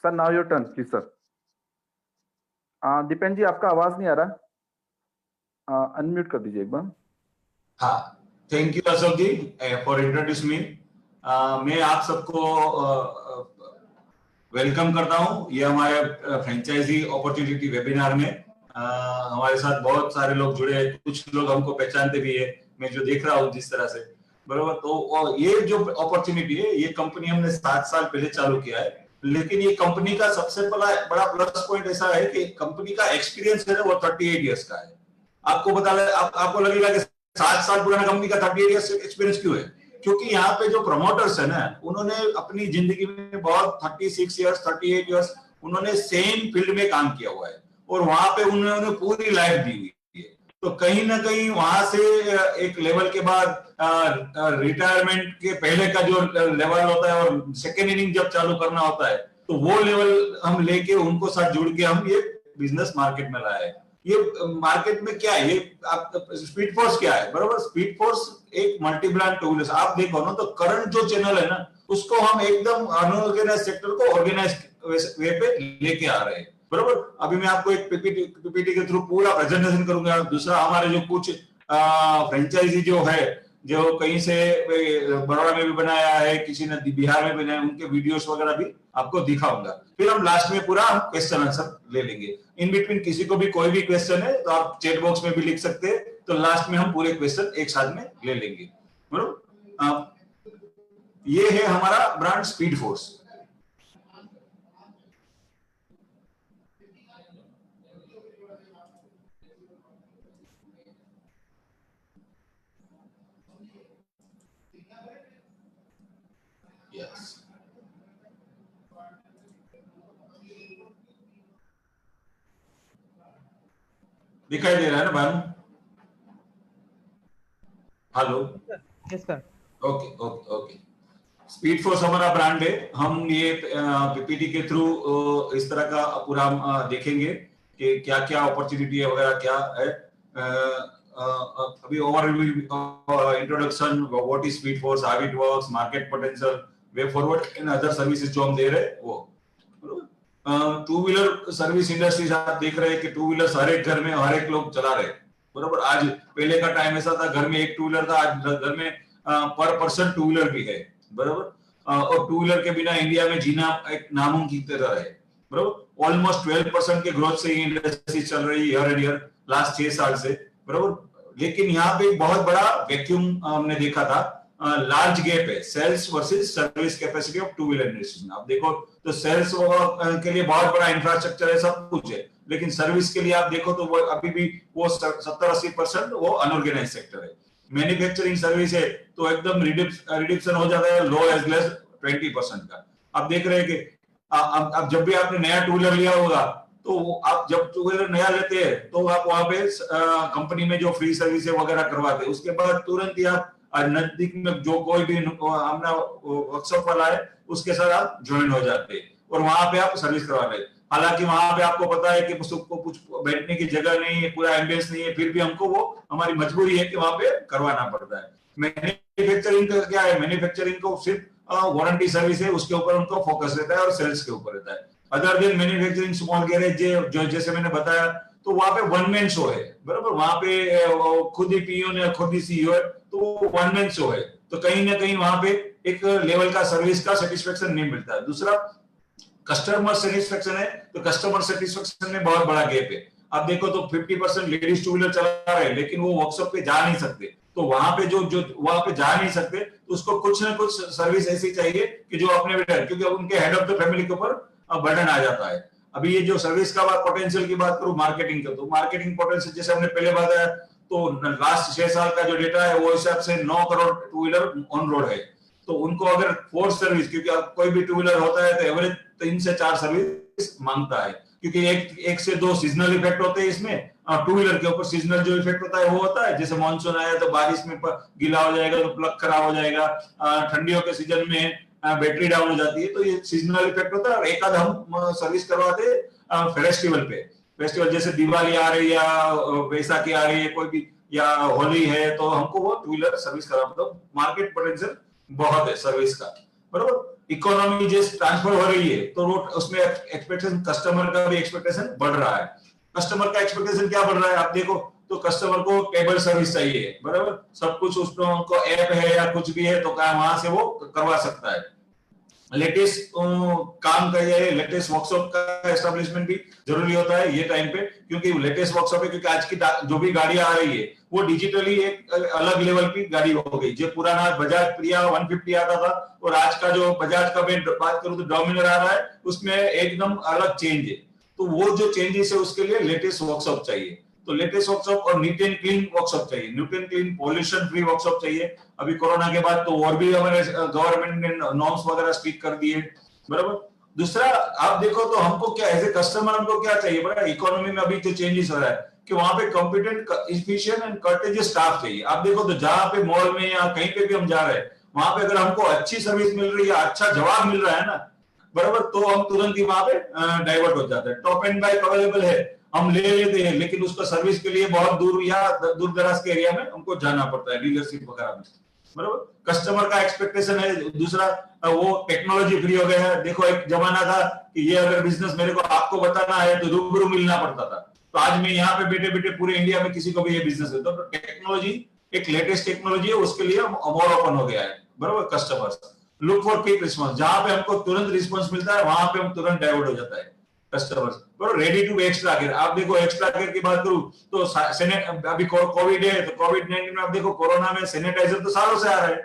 Sir now your turn please sir. Dipen ji आपका आवाज नहीं आ रहा, अनम्यूट कर दीजिए एक बार। हाँ, thank you Ashok ji for introduce me. मैं आप सबको वेलकम करता हूँ ये हमारे फ्रेंचाइजी अपॉर्चुनिटी वेबिनार में। हमारे साथ बहुत सारे लोग जुड़े हैं, कुछ लोग हमको पहचानते भी है, मैं जो देख रहा हूँ जिस तरह से, बराबर। तो ये जो अपॉर्चुनिटी है, ये कंपनी हमने 7 साल पहले चालू किया है, लेकिन ये कंपनी का सबसे बड़ा प्लस पॉइंट ऐसा है कि कंपनी का एक्सपीरियंस है वो 38 इयर्स का है। आपको आपको लगेगा कि 7 साल पुराना कंपनी का 38 इयर्स एक्सपीरियंस क्यों है? क्योंकि यहाँ पे जो प्रमोटर्स है ना, उन्होंने अपनी जिंदगी में बहुत 36 इयर्स 38 इयर्स उन्होंने सेम फील्ड में काम किया हुआ है और वहां पे उन्होंने पूरी लाइफ दी हुई है। तो कहीं ना कहीं वहां से एक लेवल के बाद रिटायरमेंट के पहले का जो लेवल होता है और सेकेंड इनिंग जब चालू करना होता है, तो वो लेवल हम लेके उनको साथ जुड़ के हम ये बिजनेस मार्केट में लाए। ये मार्केट में क्या है, ये आप स्पीड फोर्स क्या है, बराबर। स्पीड फोर्स एक मल्टी ब्रांड टू व्हीलर, आप देखो ना, तो करंट जो चैनल है ना, उसको हम एकदम अनऑर्गेनाइज सेक्टर को ऑर्गेनाइज वे पे लेके आ रहे हैं, बराबर। अभी मैं आपको एक पीपीटी के थ्रू पूरा प्रेजेंटेशन करूंगा। दूसरा, हमारे जो कुछ फ्रेंचाइजी जो है, जो कहीं से बड़ौदा में भी बनाया है, किसी ने बिहार में बनाया, उनके वीडियोस वगैरह भी आपको दिखाऊंगा। फिर हम लास्ट में पूरा क्वेश्चन आंसर ले लेंगे। इन बिटवीन किसी को भी कोई भी क्वेश्चन है तो आप चैट बॉक्स में भी लिख सकते हैं, तो लास्ट में हम पूरे क्वेश्चन एक साथ में ले लेंगे, बराबर। ये है हमारा ब्रांड स्पीड फोर्स। दिखाई दे रहा है ना Bhanu? Hello, yes sir. Okay okay okay. Speed force हमारा ब्रांड है। हम ये पीपीटी के थ्रू इस तरह का पूरा देखेंगे कि क्या क्या अपॉर्चुनिटी है वगैरह क्या है। अभी overview, introduction, what is speed force, how it works, market potential, way forward in other services जो हम दे रहे हैं वो। टू व्हीलर सर्विस इंडस्ट्रीज आप देख रहे हैं कि टू व्हीलर हर एक घर में हर एक लोग चला रहे हैं, बराबर। आज पहले का टाइम ऐसा था, घर में एक टू व्हीलर था, आज घर में पर पर्सन टू व्हीलर भी है, बराबर। और टू व्हीलर के बिना इंडिया में जीना एक नामुमकिन तरह है, बराबर। ऑलमोस्ट 12% के ग्रोथ से ये इंडस्ट्री चल रही है ईयर एंड ईयर, लास्ट 6 साल से, बराबर। लेकिन यहाँ पे एक बहुत बड़ा वैक्यूम हमने देखा था, लार्ज गैप है sales versus service capacity of two wheeler industry में। आप देखो तो सेल्स के लिए बहुत बड़ा इंफ्रास्ट्रक्चर है, सब कुछ है, लेकिन सर्विस के लिए आप देखो तो वो अभी भी वो 70-80% वो अनऑर्गेनाइज सेक्टर है। मैन्युफैक्चरिंग सर्विस है तो एकदम रिडक्शन हो जाता है लो एज लेस 20% का। आप देख रहे हैं कि अब जब भी आपने नया टू व्हीलर लिया होगा, तो आप जब टू व्हीलर नया लेते हैं तो आप वहां पे कंपनी में जो फ्री सर्विस वगैरह करवाते हैं, उसके बाद तुरंत ही आप नजदीक में जो कोई भी अपना वर्कशॉप वाला है उसके साथ आप ज्वाइन हो जाते हैं और वहां पे आप सर्विस करवा रहे हैं। हालांकि वहां पे आपको पता है कि सबको कुछ बैठने की जगह नहीं है, पूरा एम्बियंस नहीं है, फिर भी हमको वो हमारी मजबूरी है कि वहां पे करवाना पड़ता है। मैन्युफैक्चरिंग का क्या है, मैन्युफैक्चरिंग को सिर्फ वारंटी सर्विस है, उसके ऊपर उनको फोकस रहता है और सेल्स के ऊपर रहता है। Other than manufacturing small garage जो जैसे मैंने बताया, तो वहां पे वन मैन शो है, बराबर। वहां पे खुद ही पीओ ने खुद ही सीईओ है, तो वन मैन शो है, तो कहीं ना कहीं वहां पे एक लेवल का सर्विस का सेटिस्फेक्शन नहीं मिलता है। दूसरा कस्टमर सेटिस्फेक्शन है, तो कस्टमर सेटिस्फेक्शन में बहुत बड़ा गैप है। आप देखो तो 50% लेडीज टू व्हीलर चला रहे हैं, लेकिन वो वर्कशॉप पे जा नहीं सकते, तो वहां पे जो वहां पे जा नहीं सकते, तो उसको कुछ ना कुछ सर्विस ऐसी चाहिए कि जो अपने बेटर, क्योंकि अब उनके हेड ऑफ द फैमिली के ऊपर बर्डन आ जाता है। अभी ये जो सर्विस का पोटेंशियल की बात करूं, मार्केटिंग का, तो मार्केटिंग पोटेंशियल जैसे हमने पहले बताया, तो लास्ट 6 साल का जो डेटा है वो हिसाब से 9 crore two wheeler on road है। तो उनको अगर फोर्स सर्विस, क्योंकि कोई भी टू व्हीलर होता है तो एवरेज 3 से 4 सर्विस मांगता है, क्योंकि एक से 2 सीजनल इफेक्ट होते हैं इसमें। टू व्हीलर के ऊपर सीजनल जो इफेक्ट होता है वो होता है, जैसे मानसून आया तो बारिश में गीला हो जाएगा तो प्लग खराब हो जाएगा, ठंडियों के सीजन में बैटरी डाउन हो जाती है, तो ये सीजनल इफेक्ट होता है। और एक आध हम सर्विस करवाते फेस्टिवल पे, फेस्टिवल जैसे दिवाली आ रही है या बैसाखी आ रही है, कोई भी या होली है, तो हमको वो टू व्हीलर सर्विस करवा, मतलब मार्केट पोटेंशियल बहुत है सर्विस का। बरोबर। इकोनॉमी जिस ट्रांसफर हो रही है तो वो उसमें एक्सपेक्टेशन, कस्टमर का भी एक्सपेक्टेशन बढ़ रहा है। कस्टमर का एक्सपेक्टेशन क्या बढ़ रहा है आप देखो, तो कस्टमर को टेबल सर्विस चाहिए, बराबर, सब कुछ उसमें उनको ऐप है या कुछ भी है तो क्या वहां से वो करवा सकता है। लेटेस्ट काम का ये लेटेस्ट वर्कशॉप का एस्टेब्लिशमेंट भी जरूरी होता है ये टाइम पे, क्योंकि लेटेस्ट वर्कशॉप है, क्योंकि आज की जो भी गाड़ियां आ रही है वो डिजिटली एक अलग लेवल की गाड़ी हो गई। जो पुराना बजाज प्रिया 150 आता था और आज का जो बजाज का मैं बात करूं तो डोमिनर आ रहा है, उसमें एकदम अलग चेंज है। तो वो जो चेंजेस है उसके लिए लेटेस्ट वर्कशॉप चाहिए। तो लेटेस्ट वर्कशॉप और नीट एंड क्लीन वर्कशॉप चाहिए, neat and clean pollution free workshop चाहिए। अभी कोरोना के बाद तो और भी हमारे गवर्नमेंट ने नॉर्म्स वगैरह स्ट्रिक्ट कर दिए, बराबर। दूसरा आप देखो तो हमको क्या एज ए कस्टमर हमको क्या चाहिए, बड़ा इकोनॉमी में अभी जो चेंजेस हो रहा है कि वहां पे कॉम्पिटेंट, एफिशिएंट एंड कर्टेजियस स्टाफ चाहिए। आप देखो तो जहां पे मॉल में या कहीं पे भी हम जा रहे हैं वहां पे अगर हमको अच्छी सर्विस मिल रही है, अच्छा जवाब मिल रहा है ना, बराबर, तो हम तुरंत ही वहां पे डाइवर्ट हो जाते हैं। टॉप एंड बाइक अवेलेबल है, हम ले लेते हैं, लेकिन उसका सर्विस के लिए बहुत दूर या दूर दराज के एरिया में हमको जाना पड़ता है, डीलरशिप वगैरह में, बराबर। कस्टमर का एक्सपेक्टेशन है। दूसरा वो टेक्नोलॉजी फ्री हो गया है। देखो एक जमाना था कि ये अगर बिजनेस मेरे को आपको बताना है तो रूबरू मिलना पड़ता था, तो आज मैं यहाँ पे बैठे बैठे पूरे इंडिया में किसी को भी ये बिजनेस है, तो टेक्नोलॉजी एक लेटेस्ट टेक्नोलॉजी है, उसके लिए मोर ओपन हो गया है, बराबर। Customers look for quick response, जहां पे हमको तुरंत रिस्पॉन्स मिलता है वहां पे हम तुरंत डाइवर्ट हो जाता है कस्टमर्स, बराबर। रेडी टू एक्स्ट्रा केयर, आप देखो एक्स्ट्रा केयर की बात करूं तो अभी कोविड है तो कोविड-19 में आप देखो कोरोना में सैनिटाइजर तो सालों से आ रहा है,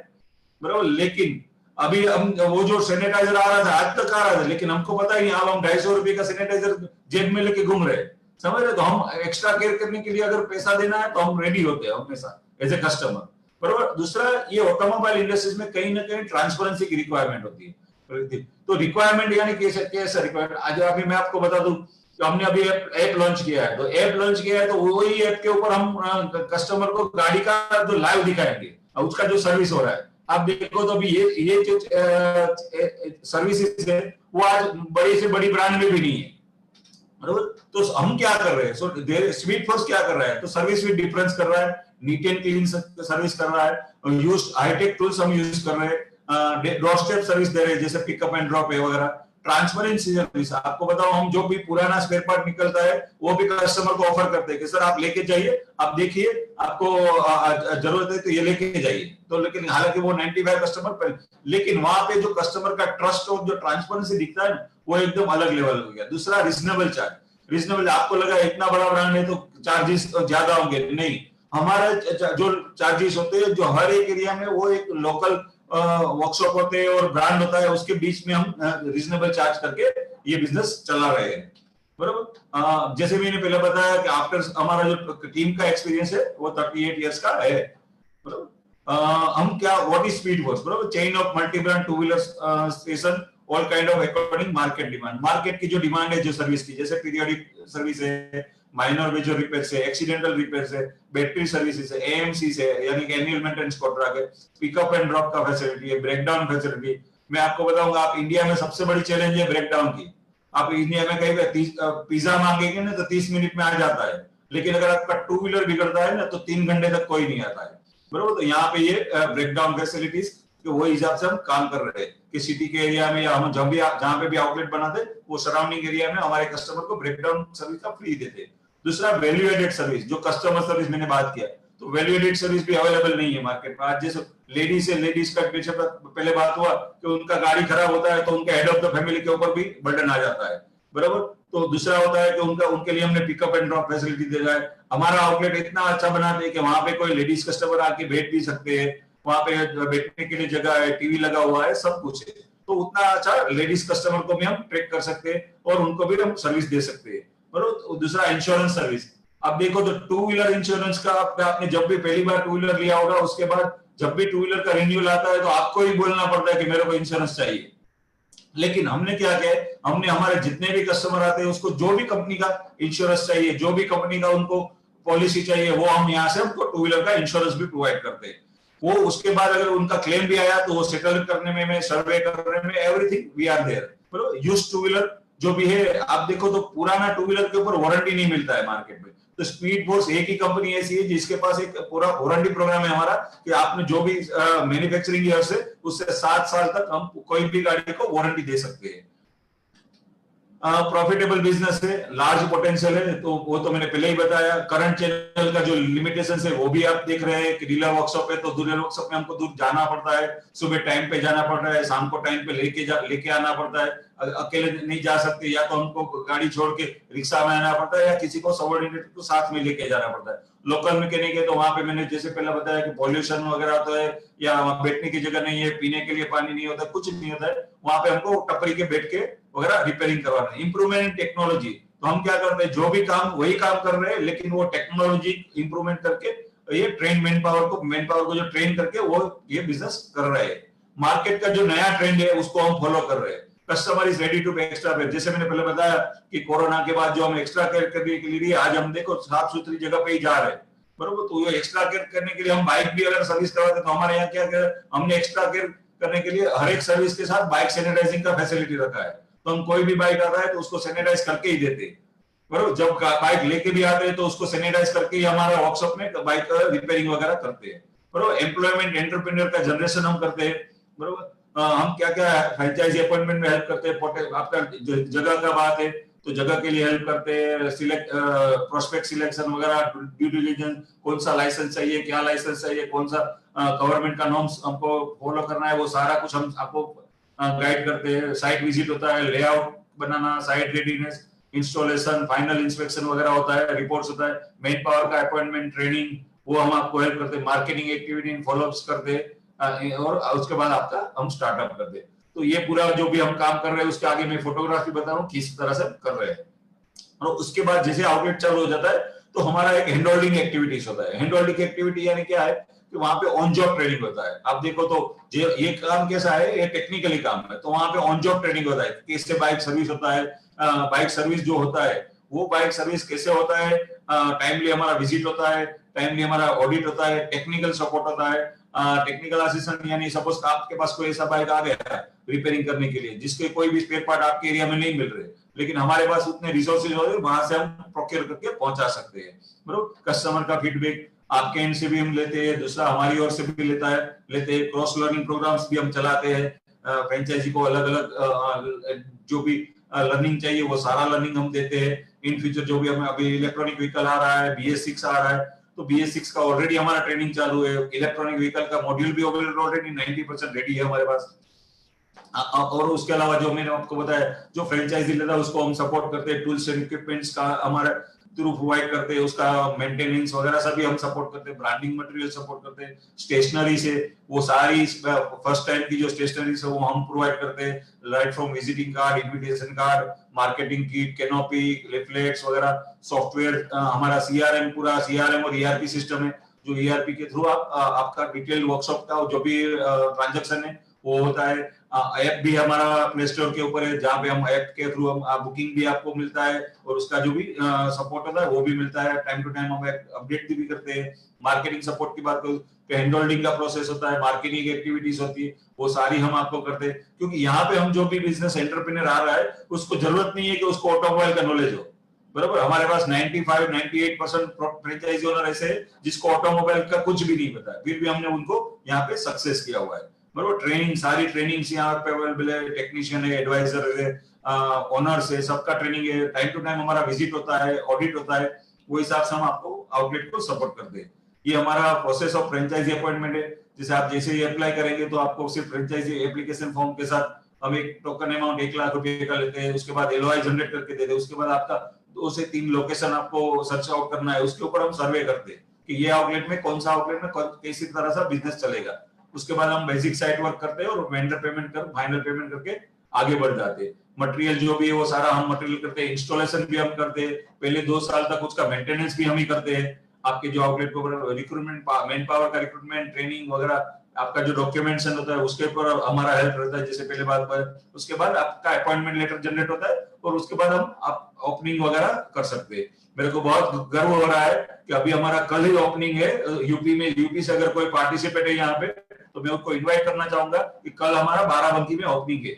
बराबर, लेकिन अभी हम वो जो सैनिटाइजर आ रहा था आज तक आ रहा था, लेकिन हमको पता ही नहीं, अब हम 250 रुपए का सैनिटाइजर जेब में लेके घूम रहे हैं, समझ रहे। तो हम एक्स्ट्रा केयर करने के लिए अगर पैसा देना है तो हम रेडी होते हैं हमेशा एज ए कस्टमर, बराबर। दूसरा ये ऑटोमोबाइल इंडस्ट्रीज में कहीं ना कहीं ट्रांसपेरेंसी की रिक्वायरमेंट होती है। तो रिक्वायरमेंट यानी कैसा रिक्वायरमेंट, आज अभी मैं आपको बता दूं तो हमने अभी ऐप लॉन्च किया है, तो ऐप लॉन्च किया है तो वही ऐप के ऊपर हम कस्टमर को गाड़ी का जो लाइव दिखाएंगे और उसका जो सर्विस हो रहा है। आप देखो तो अभी ये जो सर्विसेज है वो आज बड़ी से बड़ी ब्रांड में भी नहीं है, बराबर। तो हम क्या कर रहे हैं, सो स्पीड फोर्स क्या कर रहा है, तो सर्विस में डिफरेंस कर रहा है, नीट एंड क्लीन सर्विस कर रहा है, और यूज हाईटेक टूल्स हम यूज कर रहे हैं, डोर स्टेप सर्विस दे रहे हैं जैसे पिकअप एंड ड्रॉप है वगैरह, ट्रांसपेरेंसी सर्विस। आपको बताओ हम जो भी पुराना स्पेयर पार्ट निकलता है वो भी कस्टमर को ऑफर करते हैं कि सर आप लेके जाइए, आप देखिए आपको जरूरत है तो ये लेके जाइए। तो लेकिन हालांकि वो 95 कस्टमर पर, लेकिन वहां पे जो कस्टमर का ट्रस्ट और जो ट्रांसपेरेंसी दिखता है ना वो एकदम अलग लेवल हो गया। दूसरा रीजनेबल चार्ज, रीजनेबल, आपको लगा इतना बड़ा ब्रांड है तो चार्जेस ज्यादा होंगे, नहीं, हमारे जो चार्जेस होते हैं जो हर एक एरिया में वो एक लोकल वर्कशॉप होते हैं और ब्रांड होता है, उसके बीच में हम रीजनेबल चार्ज करके ये बिजनेस चला रहे हैं, बराबर। जैसे मैंने पहले बताया कि आफ्टर हमारा जो टीम का एक्सपीरियंस है वो 38 इयर्स का है, बराबर। हम क्या, व्हाट इज स्पीड फोर्स, बराबर, chain of multi brand two wheeler station, all kind of according market demand, market की जो डिमांड है जो सर्विस की, जैसे पीरियोडिक सर्विस है, माइनर मेजर रिपेयर्स है, एक्सीडेंटल रिपेयर्स है, बैटरी सर्विसेज है, एएमसी है यानी कि एनुअल मेंटेनेंस कॉन्ट्रैक्ट है, पिकअप एंड ड्रॉप का फैसिलिटी है, ब्रेकडाउन फैसिलिटी। मैं आपको बताऊंगा, आप इंडिया में सबसे बड़ी चैलेंज है ब्रेकडाउन की। आप इंडिया में कहीं पे पिज्जा मांगेंगे ना तो 30 मिनट में आ जाता है, लेकिन अगर आपका टू व्हीलर बिगड़ता है ना तो 3 घंटे तक कोई नहीं आता है, बराबर। तो यहाँ पे ये ब्रेकडाउन फैसिलिटीज के वही हिसाब से हम काम कर रहे हैं कि सिटी के एरिया में या हम जहां पे भी आउटलेट बनाते वो सराउंडिंग एरिया में हमारे कस्टमर को ब्रेकडाउन सर्विस का फ्री देते। दूसरा वैल्यू एडेड सर्विस, जो कस्टमर सर्विस मैंने बात किया, तो वैल्यू एडेड सर्विस भी अवेलेबल नहीं है मार्केट में। आज जैसे लेडीज का पहले बात हुआ कि उनका गाड़ी खराब होता है तो उनके हेड ऑफ द फैमिली के ऊपर भी बर्डन आ जाता है, बराबर। तो दूसरा होता है कि उनके लिए हमने पिकअप एंड ड्रॉप फैसिलिटी दे रहा है। हमारा आउटलेट इतना अच्छा बनाते हैं कि वहां पे कोई लेडीज कस्टमर आके बैठ भी सकते हैं, वहां पे बैठने के लिए जगह है, टीवी लगा हुआ है, सब कुछ है। तो उतना अच्छा लेडीज कस्टमर को भी हम ट्रैक कर सकते हैं और उनको भी हम सर्विस दे सकते हैं, बराबर। दूसरा इंश्योरेंस सर्विस, अब देखो तो टू व्हीलर इंश्योरेंस का आपने जब भी पहली बार टू व्हीलर लिया होगा उसके बाद जब भी टू व्हीलर का रिन्यूअल आता है तो आपको ही बोलना पड़ता है कि मेरे को इंश्योरेंस चाहिए। लेकिन हमने क्या किया, हमने हमारे जितने भी कस्टमर आते हैं उसको जो भी कंपनी का इंश्योरेंस चाहिए, जो भी कंपनी का उनको पॉलिसी चाहिए, वो हम यहाँ से उनको टू व्हीलर का इंश्योरेंस भी प्रोवाइड करते हैं। वो उसके बाद अगर उनका क्लेम भी आया तो वो सेटल करने में, सर्वे करने में, एवरीथिंग वी आर देयर, बराबर। यूज्ड टू व्हीलर जो भी है, आप देखो तो पुराना टू व्हीलर के ऊपर वारंटी नहीं मिलता है मार्केट में, तो स्पीड फोर्स एक ही कंपनी ऐसी है जिसके पास एक पूरा वारंटी प्रोग्राम है हमारा कि आपने जो भी मैन्युफैक्चरिंग ईयर से उससे 7 साल तक हम कोई भी गाड़ी को वारंटी दे सकते हैं। प्रॉफिटेबल बिजनेस है, लार्ज पोटेंशियल है, तो वो तो मैंने पहले ही बताया। करंट चैनल का जो लिमिटेशन है वो भी आप देख रहे हैं कि डीलर वर्कशॉप है तो डीलर वर्कशॉप में हमको दूर जाना पड़ता है, सुबह टाइम पे जाना पड़ रहा है, शाम को टाइम पे लेके आना पड़ता है, अकेले नहीं जा सकते, या तो हमको गाड़ी छोड़ के रिक्शा में आना पड़ता है या किसी को सबऑर्डिनेट को साथ में लेके जाना पड़ता है। लोकल मैकेनिक है तो वहां पे मैंने जैसे पहले बताया कि पॉल्यूशन वगैरह तो है, या बैठने की जगह नहीं है, पीने के लिए पानी नहीं होता, कुछ नहीं होता है, वहां पे हमको टपरी के बैठ के वगैरह रिपेयरिंग करवाना है। इंप्रूवमेंट इन टेक्नोलॉजी, तो हम क्या करते हैं, जो भी काम वही काम कर रहे हैं, लेकिन वो टेक्नोलॉजी इंप्रूवमेंट करके ये ट्रेन मैन पावर को जो ट्रेन करके वो ये बिजनेस कर रहे हैं। मार्केट का जो नया ट्रेंड है उसको हम फॉलो कर रहे हैं। Customer is ready to be extra care, जैसे मैंने पहले बताया कि कोरोना के बाद जो हम एक्स्ट्रा केयर करने के लिए आज हम देखो साफ सुथरी जगह पे ही जा रहे हैं, बरोबर। तो ये एक्स्ट्रा केयर करने के लिए हम बाइक भी अगर सर्विस करवाते तो हमारे यहाँ क्या हमने एक्स्ट्रा केयर करने के लिए हर एक सर्विस के साथ बाइक सैनिटाइजिंग का फैसिलिटी रखा है। तो हम कोई भी बाइक आता है तो उसको सैनिटाइज करके ही देते हैं, बरोबर। जब बाइक लेके भी आते हैं तो उसको सैनिटाइज करके ही हमारा वर्कशॉप में बाइक का रिपेयरिंग वगैरह करते हैं, बरोबर। एम्प्लॉयमेंट एंटरप्रेन्योर का जनरेशन हम करते हैं, बरोबर। हम क्या क्या फ्रेंचाइजी अपॉइंटमेंट में हेल्प करते हैं, आपका जगह का बात है तो जगह के लिए हेल्प करते हैं, सिलेक्ट प्रोस्पेक्ट सिलेक्शन वगैरह, ड्यू डिलिजेंस, कौन सा लाइसेंस चाहिए, क्या लाइसेंस चाहिए, कौन सा गवर्नमेंट का नॉर्म्स हमको फॉलो करना है, वो सारा कुछ हम आपको गाइड करते हैं। साइट विजिट होता है, लेआउट बनाना, site readiness, installation, final inspection वगैरह होता है, रिपोर्ट्स होता है, मैन पावर का अपॉइंटमेंट, ट्रेनिंग, वो हम आपको हेल्प करते हैं, मार्केटिंग एक्टिविटी फॉलोअप्स करते हैं, और उसके बाद आपका हम स्टार्टअप करते हैं। तो ये पूरा जो भी हम काम कर रहे हैं उसके आगे मैं फोटोग्राफी बता रहा हूँ किस तरह से कर रहे हैं। और उसके बाद जैसे आउटलेट चालू हो जाता है तो हमारा एक हैंड होल्डिंग एक्टिविटीज होता है। हैंड होल्डिंग एक्टिविटी यानी क्या है कि वहां पे ऑन जॉब ट्रेनिंग होता है। आप देखो तो ये काम कैसा है, ये टेक्निकली काम है, तो वहां पे ऑन जॉब ट्रेनिंग होता है, कैसे बाइक सर्विस होता है, बाइक सर्विस जो होता है वो बाइक सर्विस कैसे होता है, टाइमली हमारा विजिट होता है, टाइमली हमारा ऑडिट होता है, टेक्निकल सपोर्ट होता है, टेक्निकल असिस्टेंट, यानी सपोज आपके पास कोई ऐसा बाइक आ गया है रिपेयरिंग करने के लिए जिसके कोई भी स्पेयर पार्ट आपके एरिया में नहीं मिल रहे, लेकिन हमारे पास उतने रिसोर्सेज हो रहे, वहां से हम प्रोक्योर करके पहुंचा सकते हैं, बरोबर। कस्टमर का फीडबैक आपके एंड से भी हम लेते हैं, दूसरा हमारी ओर से भी लेते हैं। क्रॉस लर्निंग प्रोग्राम्स भी हम चलाते हैं, फ्रेंचाइजी को अलग अलग जो भी लर्निंग चाहिए वो सारा लर्निंग हम देते हैं। इन फ्यूचर जो भी हमें अभी इलेक्ट्रॉनिक व्हीकल आ रहा है, BS6 आ रहा है, तो BS6 का ऑलरेडी हमारा ट्रेनिंग चालू है। इलेक्ट्रॉनिक व्हीकल का मॉड्यूल भी ऑलरेडी 90% रेडी है हमारे पास। और उसके अलावा जो मैंने आपको बताया, जो फ्रेंचाइजी लेता है उसको हम सपोर्ट करते हैं, टूल्स एंड इक्विपमेंट्स का हमारे थ्रू प्रोवाइड करते हैं, उसका मेंटेनेंस वगैरह सभी हम सपोर्ट करते हैं, ब्रांडिंग मटेरियल सपोर्ट करते हैं, स्टेशनरी से वो सारी फर्स्ट टाइम की जो स्टेशनरी से वो हम प्रोवाइड करते हैं, right from visiting card, invitation card, marketing kit, canopy, leaflets वगैरह। सॉफ्टवेयर हमारा CRM, पूरा CRM और ERP सिस्टम है, जो ERP के थ्रू आपका डिटेल वर्कशॉप का जो भी ट्रांजैक्शन है वो होता है। ऐप भी हमारा प्ले स्टोर के ऊपर है, जहाँ पे हम ऐप के थ्रू हम बुकिंग भी आपको मिलता है और उसका जो भी सपोर्ट होता है वो भी मिलता है। टाइम टू टाइम हम अपडेट भी करते हैं। मार्केटिंग सपोर्ट की बात करूं तो हैंड होल्डिंग का प्रोसेस होता है, मार्केटिंग एक्टिविटीज होती है, वो सारी हम आपको करते हैं। क्योंकि यहाँ पे हम जो भी बिजनेस एंटरप्रेन्योर आ रहा है उसको जरूरत नहीं है कि उसको ऑटोमोबाइल का नॉलेज हो, बराबर। हमारे पास 95-98% फ्रेंचाइजी ओनर ऐसे है जिसको ऑटोमोबाइल का कुछ भी नहीं पता है, फिर भी हमने उनको यहाँ पे सक्सेस किया हुआ है, बराबर। ट्रेनिंग, सारी ट्रेनिंग्स यहाँ पे अवेलेबल है, टेक्नीशियन है, एडवाइजर है, ओनर्स है, सबका ट्रेनिंग है। टाइम टू टाइम हमारा विजिट होता है, ऑडिट होता है, वो हिसाब से हम आपको आउटलेट को सपोर्ट करते हैं। ये हमारा प्रोसेस ऑफ फ्रेंचाइजी अपॉइंटमेंट है। जैसे आप जैसे ही अप्लाई करेंगे तो आपको सिर्फ फ्रेंचाइजी एप्लीकेशन फॉर्म के साथ हम एक टोकन अमाउंट 1 लाख रुपए का लेते हैं, उसके बाद LOI जनरेट करके देते हैं, उसके बाद आपका 2 से 3 लोकेशन आपको सर्च आउट करना है, उसके ऊपर हम सर्वे करते हैं कि ये आउटलेट में कौन सा आउटलेट में कैसी तरह से बिजनेस चलेगा। उसके बाद हम बेसिक साइट वर्क करते हैं और वेंडर पेमेंट कर फाइनल पेमेंट करके आगे बढ़ जाते हैं। मटेरियल जो भी है वो सारा हम मटेरियल करते हैं, इंस्टॉलेशन भी हम करते हैं, पहले 2 साल तक उसका मेंटेनेंस भी हम ही करते हैं। आपके जो आउटलेट को रिक्रूटमेंट, मैन पावर का रिक्रूटमेंट, ट्रेनिंग वगैरह, आपका जो डॉक्यूमेंटेशन होता है उसके ऊपर हमारा हेल्प रहता है, जैसे पहले बात पर। उसके बाद आपका अपॉइंटमेंट लेटर जनरेट होता है और उसके बाद हम आप ओपनिंग वगैरह कर सकते हैं। मेरे को बहुत गर्व हो रहा है कि अभी हमारा कल ही ओपनिंग है यूपी में। यूपी से अगर कोई पार्टिसिपेट है यहाँ पे तो मैं उसको इनवाइट करना चाहूंगा कि कल हमारा बाराबंकी में ओपनिंग है।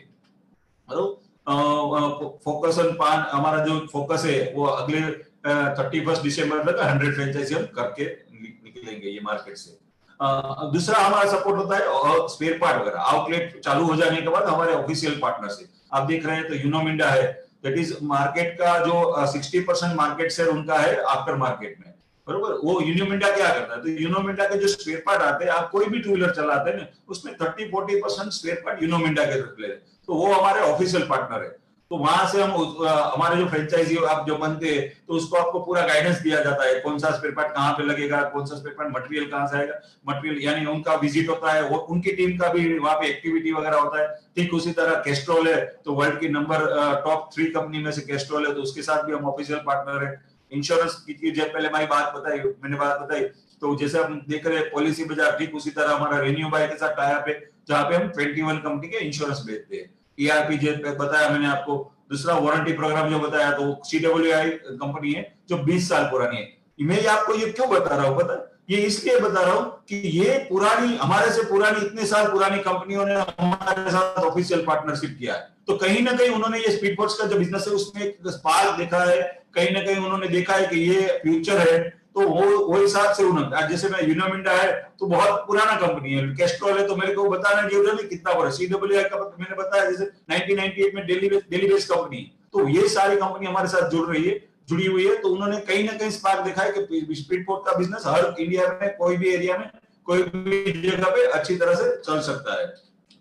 फोकस ऑन पान, हमारा जो फोकस है वो अगले 31 दिसंबर तक 100 फ्रेंचाइजी हम करके निकलेंगे ये मार्केट से। दूसरा हमारा सपोर्ट होता है स्पेयर पार्ट वगैरह, आउटलेट चालू हो जाने के बाद हमारे ऑफिशियल पार्टनर से आप देख रहे हैं तो यूनोमिंडा है, दैट इज मार्केट का जो 60% मार्केट शेयर उनका है आफ्टर मार्केट में, बरोबर। वो यूनोमिंडा क्या करता है, तो यूनोमिंडा के जो स्पेयर पार्ट आते हैं, आप कोई भी टू व्हीलर चलाते हैं ना, उसमें 30-40% स्पेयर पार्ट यूनोमिंडा के रख ले, तो वो हमारे ऑफिशियल पार्टनर है। तो वहां से हम हमारे जो फ्रेंचाइजी आप जो बनते हैं तो उसको आपको पूरा गाइडेंस दिया जाता है, कौन सा स्पेयर पार्ट कहाँ पे लगेगा, कौन सा स्पेयर पार्ट मटेरियल कहाँ से आएगा, मटेरियल यानी उनका विजिट होता है, वो उनकी टीम का भी वहां पे एक्टिविटी वगैरह होता है। ठीक उसी तरह कैस्ट्रोल है, तो वर्ल्ड की नंबर टॉप 3 कंपनी में से कैस्ट्रोल है, तो उसके साथ भी हम ऑफिशियल पार्टनर है। इंश्योरेंस की जब पहले मैंने बात बताई, तो जैसे हम देख रहे हैं पॉलिसी बाजार, ठीक उसी तरह हमारा रेन्यू बाय के साथ टाई अप है, जहाँ पे हम 21 कंपनी के इंश्योरेंस बेचते हैं। ERP जो बताया मैंने आपको, दूसरा वारंटी प्रोग्राम जो बताया, तो CWI कंपनी है जो 20 साल पुरानी है। मैं आपको ये क्यों बता रहा हूँ, पता है, ये इसलिए बता रहा हूँ कि ये पुरानी, हमारे से पुरानी, इतने साल पुरानी कंपनियों ने हमारे साथ ऑफिशियल पार्टनरशिप किया है, तो कहीं ना कहीं उन्होंने ये स्पीड पोस्ट का जो बिजनेस है उसमें एक स्पार्क देखा है, कहीं ना कहीं उन्होंने देखा है कि ये फ्यूचर है, तो वो हिसाब से उन्होंने, जैसे मैं यूनोमिंडा है तो बहुत पुराना कंपनी है, कैस्ट्रोल है तो मेरे को बताना की जरूरत नहीं कितना बड़ा, CWI का मैंने बताया जैसे 1998 में दिल्ली बेस्ड कंपनी, तो ये सारी कंपनी हमारे साथ जुड़ी हुई है, तो उन्होंने कहीं ना कहीं स्पार्क देखा है कि स्पीड पोस्ट का बिजनेस हर इंडिया में कोई भी एरिया में कोई भी जगह पे अच्छी तरह से चल सकता है।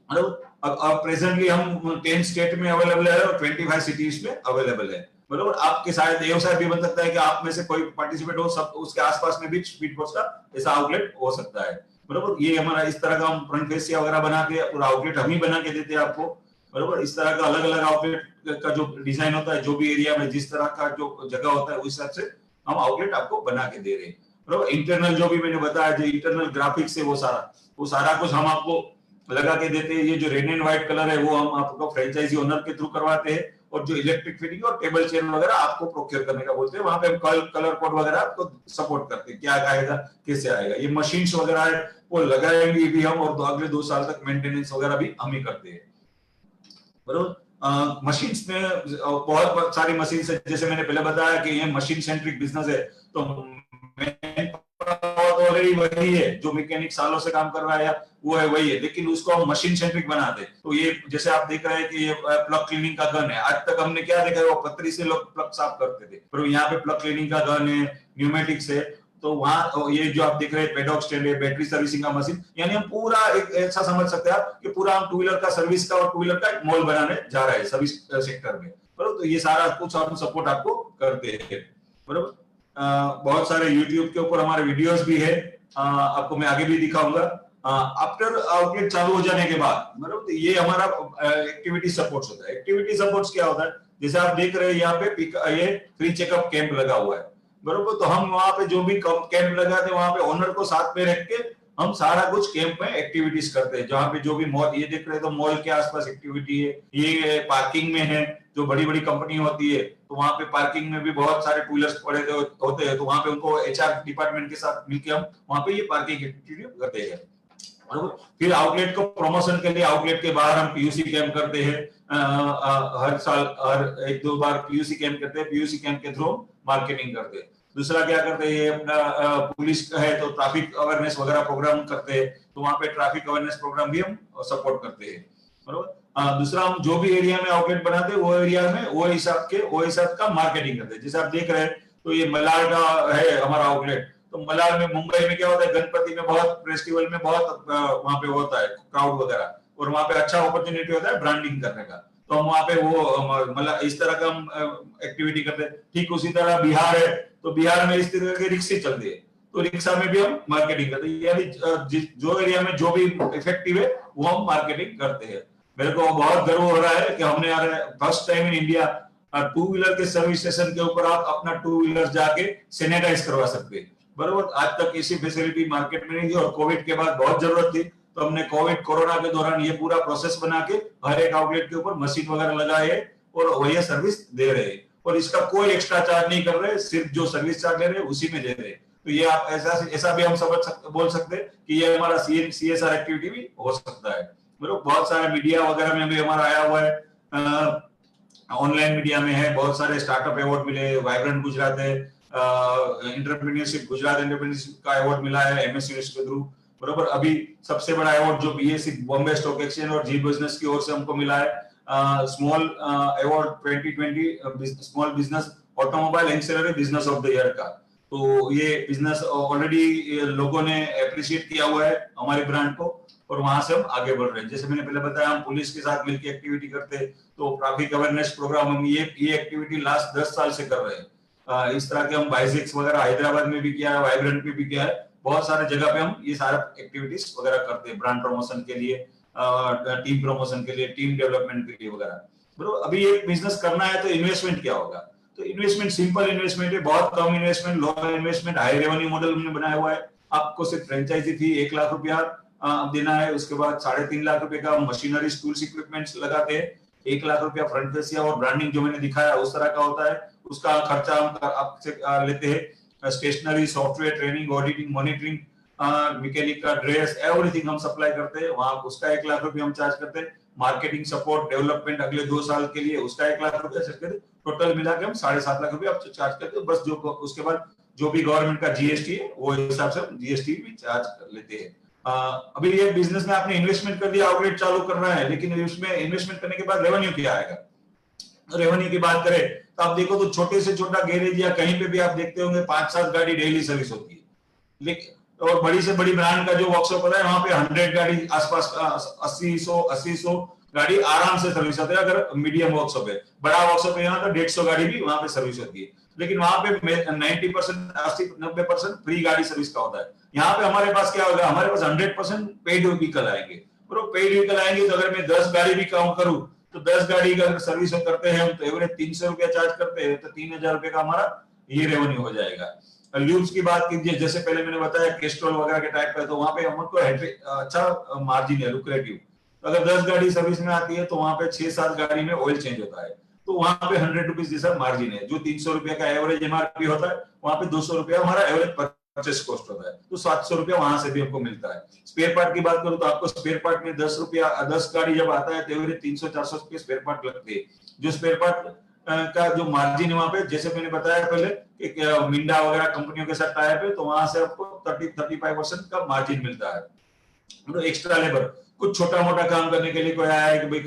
अब प्रेजेंटली हम 10 स्टेट में अवेलेबल है और 25 सिटीज में अवेलेबल है, बरोबर। आपके शायद व्यवसाय भी बन सकता है कि आप में से कोई पार्टिसिपेट हो, सब उसके आसपास में भी स्पीड पोस्ट का ऐसा आउटलेट हो सकता है, बरोबर। ये हमारा इस तरह का हम फ्रंट फेसिया वगैरह बना के पूरा आउटलेट हम ही बना के देते हैं आपको, बरोबर। इस तरह का अलग अलग आउटलेट का जो डिजाइन होता है, जो भी एरिया में जिस तरह का जो जगह होता है उस हिसाब से हम आउटलेट आपको बना के दे रहे हैं, बरोबर। इंटरनल जो भी मैंने बताया, जो इंटरनल ग्राफिक्स है वो सारा कुछ हम आपको लगा के देते हैं। ये जो रेड एंड व्हाइट कलर है वो हम आपको फ्रेंचाइजी ओनर के थ्रू करवाते हैं, और जो इलेक्ट्रिक फिटिंग और टेबल चेयर वगैरह आपको प्रोक्योर करने का बोलते हैं, वहां पे हम कलर कोड वगैरह आपको सपोर्ट करते हैं, क्या आएगा कैसे आएगा। ये मशीन्स वगैरह है वो लगाएंगे भी हम, और अगले 2 साल तक मेंटेनेंस वगैरह भी हम ही करते हैं, बरोबर। मशीन्स में बहुत सारी मशीन है, जैसे मैंने पहले बताया कि ये मशीन सेंट्रिक बिजनेस है, तो ऑलरेडी वही है जो मैकेनिक सालों से काम कर रहा है, वो है वही है, लेकिन उसको हम मशीन सेंट्रिक बना दे। तो ये जैसे आप देख रहे हैं कि ये प्लग क्लीनिंग का गन है, आज तक हमने क्या देखा है, वो पतरी से लोग प्लग साफ करते थे, पर यहाँ पे प्लग क्लीनिंग का गन है, न्यूमेटिक्स है। तो वहां ये जो आप देख रहे हैं पेडॉक स्टैंड है, बैटरी सर्विसिंग का मशीन, यानी हम पूरा एक ऐसा समझ सकते हैं आप कि पूरा हम टू व्हीलर का सर्विस का और टू व्हीलर का एक मॉल बनाने जा रहा है सर्विस सेक्टर में, बरोबर। तो ये सारा कुछ हम सपोर्ट आपको करते हैं, बरोबर। बहुत सारे YouTube के ऊपर हमारे वीडियोस भी है, आपको मैं आगे भी दिखाऊंगा। आफ्टर आउटलेट चालू हो जाने के बाद, मतलब तो ये हमारा एक्टिविटी सपोर्ट्स होता है। एक्टिविटी सपोर्ट्स क्या होता है, जैसे आप देख रहे हैं यहाँ पे ये फ्री चेकअप कैंप लगा हुआ है, बरोबर। तो हम वहां पे जो भी कैंप लगाते हैं वहां पे ओनर को साथ में रख के हम सारा कुछ कैंप में एक्टिविटीज करते हैं, जहाँ पे जो भी मॉल, ये देख रहे हैं तो मॉल के आसपास एक्टिविटी है, ये पार्किंग में है, जो बड़ी बड़ी कंपनी होती है तो वहां पे पार्किंग में भी बहुत सारे टू व्हीलर्स पड़े होते हैं, तो वहां पे उनको HR डिपार्टमेंट के साथ मिलकर हम वहां पे ये पार्किंग एक्टिविटी करते हैं, बरोबर। फिर आउटलेट को प्रमोशन के लिए आउटलेट के बाहर हम PUC कैंप करते हैं, हर साल हर 1-2 बार PUC कैंप करते हैं, PUC कैंप के थ्रू मार्केटिंग करते हैं। दूसरा क्या करते हैं, अपना पुलिस है तो ट्रैफिक अवेयरनेस वगैरह प्रोग्राम करते हैं, तो वहां पे ट्रैफिक अवेयरनेस प्रोग्राम भी हम सपोर्ट करते हैं, बरोबर। दूसरा हम जो भी एरिया में आउटलेट बनाते हैं वो एरिया में वो हिसाब का मार्केटिंग करते हैं। जैसे आप देख रहे हैं तो ये मलाड का है हमारा आउटलेट, तो मलाड में मुंबई में क्या होता है, गणपति में बहुत फेस्टिवल में बहुत वहां पे होता है क्राउड वगैरह, और वहां पे अच्छा अपॉर्चुनिटी होता है ब्रांडिंग करने का, तो हम वहां पे वो मतलब इस तरह का हम एक्टिविटी करते हैं। ठीक उसी तरह बिहार है, तो बिहार में इस तरह के रिक्शे चलते हैं, तो रिक्शा में भी हम मार्केटिंग करते हैं, यानी जो एरिया में जो भी इफेक्टिव है वो हम मार्केटिंग करते हैं। मेरे को बहुत गर्व हो रहा है कि हमने यार first time in India two wheeler के सर्विस स्टेशन के ऊपर आप अपना टू व्हीलर जाके सैनिटाइज करवा सकते हैं, बरोबर। आज तक ऐसी फैसिलिटी मार्केट में नहीं थी, और कोविड के बाद बहुत जरूरत थी, तो हमने कोरोना के दौरान ये पूरा प्रोसेस बना के हर एक आउटलेट के ऊपर मशीन वगैरह लगाए है और वही सर्विस दे रहे हैं, और इसका कोई एक्स्ट्रा चार्ज नहीं कर रहे, सिर्फ जो सर्विस चार्ज ले रहे हैं उसी में दे रहे हैं। तो ये आप ऐसा भी हम बोल सकते हैं कि ये हमारा CSR एक्टिविटी भी हो सकता है, बरोबर। बहुत सारे मीडिया वगैरह में भी हमारा आया हुआ है, ऑनलाइन मीडिया में है, बहुत सारे स्टार्टअप अवार्ड मिले, वाइब्रेंट गुजरात है, एंटरप्रेन्योरशिप, गुजरात एंटरप्रेन्योरशिप का अवार्ड मिला है एमएस यूनिवर्सिटी के थ्रू, बरोबर। अभी सबसे बड़ा अवार्ड जो बीएससी बॉम्बे स्टॉक एक्सचेंज और जी बिजनेस की ओर से हमको मिला है, small award 2020 small business automobile ancillary business of the year का। तो ये बिजनेस ऑलरेडी लोगों ने अप्रिशिएट किया हुआ है हमारे ब्रांड को, और वहां से हम आगे बढ़ रहे हैं। जैसे मैंने पहले बताया, हम पुलिस के साथ मिलकर एक्टिविटी करते हैं, तो ट्रैफिक अवेयरनेस प्रोग्राम हम ये एक्टिविटी लास्ट 10 साल से कर रहे हैं। इस तरह के हम बाइसिक्स वगैरह हैदराबाद में भी किया है, वाइब्रेंट में भी किया है, बहुत सारे जगह पे हम ये सारा एक्टिविटीज वगैरह करते हैं, ब्रांड प्रमोशन के लिए, टीम प्रमोशन के लिए, टीम डेवलपमेंट के लिए वगैरह। बरोबर। अभी ये बिजनेस करना है तो इन्वेस्टमेंट क्या होगा? तो इन्वेस्टमेंट सिंपल इन्वेस्टमेंट है, बहुत कम इन्वेस्टमेंट, लो इन्वेस्टमेंट, हाई रेवेन्यू मॉडल हमने बनाया हुआ है। आपको सिर्फ फ्रेंचाइजी फी 1 लाख रुपया देना है, उसके बाद 3.5 लाख रुपए का मशीनरी टूल्स इक्विपमेंट्स लगाते हैं, 1 लाख रुपया फ्रंट फेसिया और ब्रांडिंग जो मैंने दिखाया उस तरह का होता है, उसका खर्चा हम आपसे लेते हैं। Stationery, software, training, auditing, monitoring, mechanic का ड्रेस, एवरीथिंग हम सप्लाई करते हैं, वहां उसका 1 लाख रुपया हम चार्ज करते हैं। मार्केटिंग सपोर्ट, डेवलपमेंट अगले 2 साल के लिए उसका 1 लाख रुपया चार्ज करते हैं। टोटल मिला के हम 7.5 लाख रुपया चार्ज करते हैं। बस जो उसके बाद जो भी गवर्नमेंट का जीएसटी है वो हिसाब से जीएसटी भी चार्ज कर लेते हैं। अभी ये बिजनेस में आपने इन्वेस्टमेंट कर दिया, आउटलेट चालू करना है, लेकिन उसमें इन्वेस्टमेंट करने के बाद रेवेन्यू क्या आएगा? रेवेन्यू की बात करें तो आप देखो तो छोटे से छोटा गैरेज या कहीं पे भी आप देखते होंगे 5-7 गाड़ी डेली सर्विस होती है, लेकिन और बड़ी से बड़ी ब्रांड का जो वर्कशॉप होता है वहां पे 100 गाड़ी आसपास 80-100 गाड़ी आराम से सर्विस होती है। अगर मीडियम वर्कशॉप है, बड़ा वर्कशॉप है यहाँ तो 150 गाड़ी भी वहां पे सर्विस होती है, लेकिन वहां पे 90% 80-90% फ्री गाड़ी सर्विस का होता है। यहाँ पे हमारे पास क्या होगा? हमारे पास 100% पेड व्हीकल आएंगे, पेड व्हीकल आएंगे। तो अगर मैं 10 गाड़ी भी काउंट करूं तो 10 गाड़ी का अगर सर्विस करते हैं हम तो एवरेज 300 रुपया चार्ज करते हैं, तो 3000 रुपए का हमारा ये रेवेन्यू हो जाएगा। ल्यूब्स की बात कीजिए, जैसे पहले मैंने बताया कैस्ट्रोल वगैरह के टाइप का, तो वहां पे हमको अच्छा मार्जिन है, लुक्रेटिव। अगर 10 गाड़ी सर्विस में आती है तो वहां पे 6-7 गाड़ी में ऑयल चेंज होता है, तो वहां पे 100 रुपीज जैसा मार्जिन है। जो 300 रुपया का एवरेज एमआरपी होता है वहां पे 200 रुपया हमारा एवरेज परचेस कॉस्ट होता है, तो 700 रुपया वहां से भी हमको मिलता है। स्पेयर पार्ट की बात करूं तो आपको स्पेयर पार्ट में 10 गाड़ी जब आता है तो एवरेज 300-400 रुपये स्पेयर पार्ट लगते हैं। जो स्पेयर पार्ट का जो मार्जिन है वहां पे, जैसे मैंने बताया पहले कि मिंडा वगैरह कंपनियों के साथ टाई अप है, तो वहां से आपको 30-35% का मार्जिन मिलता है। तो एक्स्ट्रा लेबर, कुछ छोटा मोटा काम करने के लिए कोई आया है कि भाई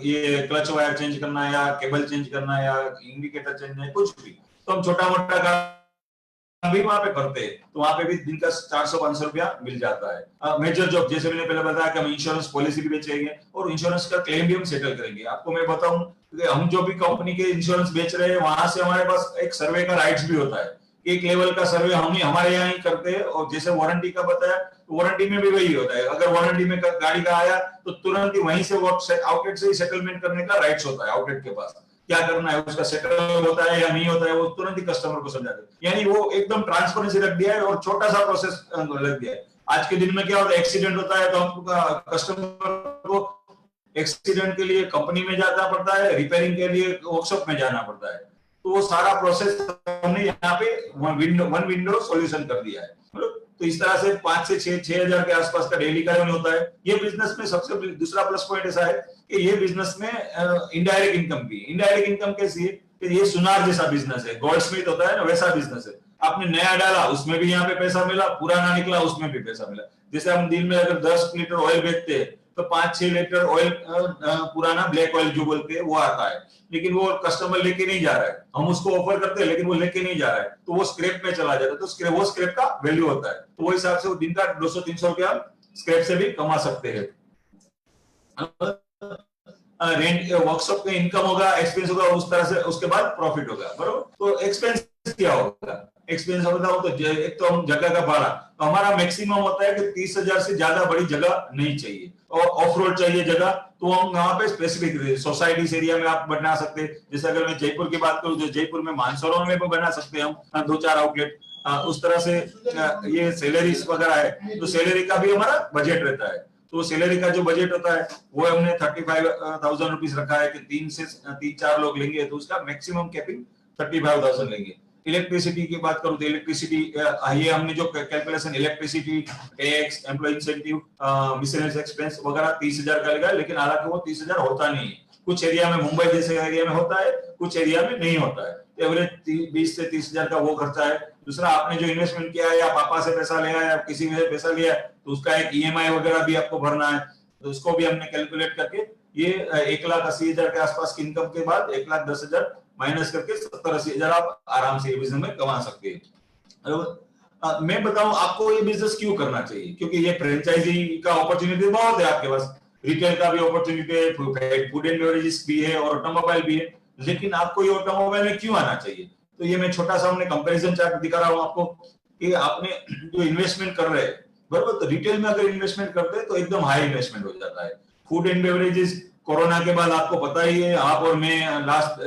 ये क्लच वायर चेंज करना है या केबल चेंज करना है या इंडिकेटर चेंज है, कुछ भी, तो हम छोटा मोटा काम भी वहां पे करते हैं, तो वहां पे भी दिन का 400-500 रुपया मिल जाता है। मेजर जॉब, जैसे मैंने पहले बताया कि हम इंश्योरेंस पॉलिसी भी बेचेंगे और इंश्योरेंस का क्लेम भी हम सेटल करेंगे। आपको मैं बताऊं कि हम जो भी कंपनी के इंश्योरेंस बेच रहे हैं वहां से हमारे पास एक सर्वे का राइट्स भी होता है, एक लेवल का सर्वे हम हमारे यहाँ ही करते हैं। और जैसे वारंटी का बताया, वारंटी में भी वही होता है, अगर वारंटी में गाड़ी का आया तो तुरंत ही वहीं से आउटलेट से ही सेटलमेंट करने का राइट्स होता है। आउटलेट के पास क्या करना है, उसका सेटल होता है या नहीं होता है, वो तुरंत ही कस्टमर को समझाते हैं। यानी वो एकदम ट्रांसपेरेंसी रख दिया है और छोटा सा प्रोसेस रख दिया है। आज के दिन में क्या होता है, एक्सीडेंट होता है तो हम कस्टमर को एक्सीडेंट के लिए कंपनी में जाना पड़ता है, रिपेयरिंग के लिए वर्कशॉप में जाना पड़ता है, तो वो सारा प्रोसेस हमने यहाँ पे वन विंडो सॉल्यूशन कर दिया है। तो इस तरह से 5 से 6 हजार के आसपास का डेली का रेवेन्यू होता है। ये बिजनेस में सबसे दूसरा प्लस पॉइंट ऐसा है कि ये बिजनेस में इनडायरेक्ट इनकम भी, इनडायरेक्ट इनकम कैसी है कि ये सुनार जैसा बिजनेस है, गोल्डस्मिथ होता है ना, वैसा बिजनेस है। आपने नया डाला उसमें भी यहाँ पे पैसा मिला, पुराना निकला उसमें भी पैसा मिला। जैसे हम दिन में अगर 10 लीटर ऑयल बेचते हैं तो 5-6 लीटर ऑयल पुराना ब्लैक ऑयल जो बोलते हैं वो आता है, लेकिन वो कस्टमर लेके नहीं जा रहा है, हम उसको ऑफर करते हैं लेकिन वो लेके नहीं जा रहा है, तो वो स्क्रैप में चला जाता है, तो वो स्क्रैप का वैल्यू होता है। तो वो हिसाब से वो दिन का 200-300 रुपया स्क्रैप से भी कमा सकते हैं। रेंट वर्कशॉप में इनकम होगा, एक्सपेंस होगा, उस तरह से उसके बाद प्रॉफिट होगा, बरोबर। तो एक्सपेंस क्या होगा? एक्सपेंस होता हो तो एक तो हम जगह का भाड़ा, तो हमारा मैक्सिमम होता है कि 30,000 से ज्यादा बड़ी जगह नहीं चाहिए, और ऑफ रोड चाहिए जगह, तो हम वहां पे स्पेसिफिक सोसाइटी एरिया में आप बना सकते हैं। जैसे अगर मैं जयपुर की बात करूं तो जयपुर में मानसरोवर में भी बना सकते हैं हम 2-4 आउटलेट। उस तरह से ये सैलरीज वगैरह है, तो सैलरी का भी हमारा बजट रहता है। तो सैलरी का जो बजट होता है वो हमने 35,000 रुपीज रखा है कि 3-4 लोग लेंगे तो उसका मैक्सिमम कैपिंग 35,000 लेंगे। इलेक्ट्रिसिटी की बात करूं तो इलेक्ट्रिसिटी, ये हमने जो calculation electricity, tax, employ incentive, miscellaneous expense वगैरह 30,000 का लगा, लेकिन हालांकि वो 30,000 होता नहीं है, कुछ एरिया में, मुंबई जैसे एरिया में होता है, कुछ एरिया में नहीं होता है। एवरेज 20 से 30,000 का वो खर्चा है। दूसरा, आपने जो इन्वेस्टमेंट किया है, या पापा से पैसा लिया है या किसी में से पैसा लिया है, तो उसका एक EMI वगैरह भी आपको भरना है, तो उसको भी हमने कैलकुलेट करके ये 1,80,000 के आसपास की इनकम के बाद 1,10,000 माइनस करके 70-80,000 आप आराम से ये बिजनेस में कमा सकते हैं। मैं बताऊं आपको ये बिजनेस क्यों करना चाहिए, क्योंकि ये फ्रेंचाइजी का अपॉर्चुनिटी बहुत है आपके पास, रिटेल का भी अपॉर्चुनिटी है, फूड एंड बेवरेजेस भी है और ऑटोमोबाइल भी है। लेकिन आपको ये ऑटोमोबाइल में क्यों आना चाहिए? तो ये मैं छोटा सा हमने कंपैरिजन चार्ट दिखा रहा हूं आपको कि आपने जो इन्वेस्टमेंट कर रहे हैं, बराबर, तो रिटेल में अगर इन्वेस्टमेंट करते हैं तो एकदम हाई इन्वेस्टमेंट हो जाता है। फूड एंड बेवरेजेस कोरोना के बाद आपको पता ही है, आप और मैं लास्ट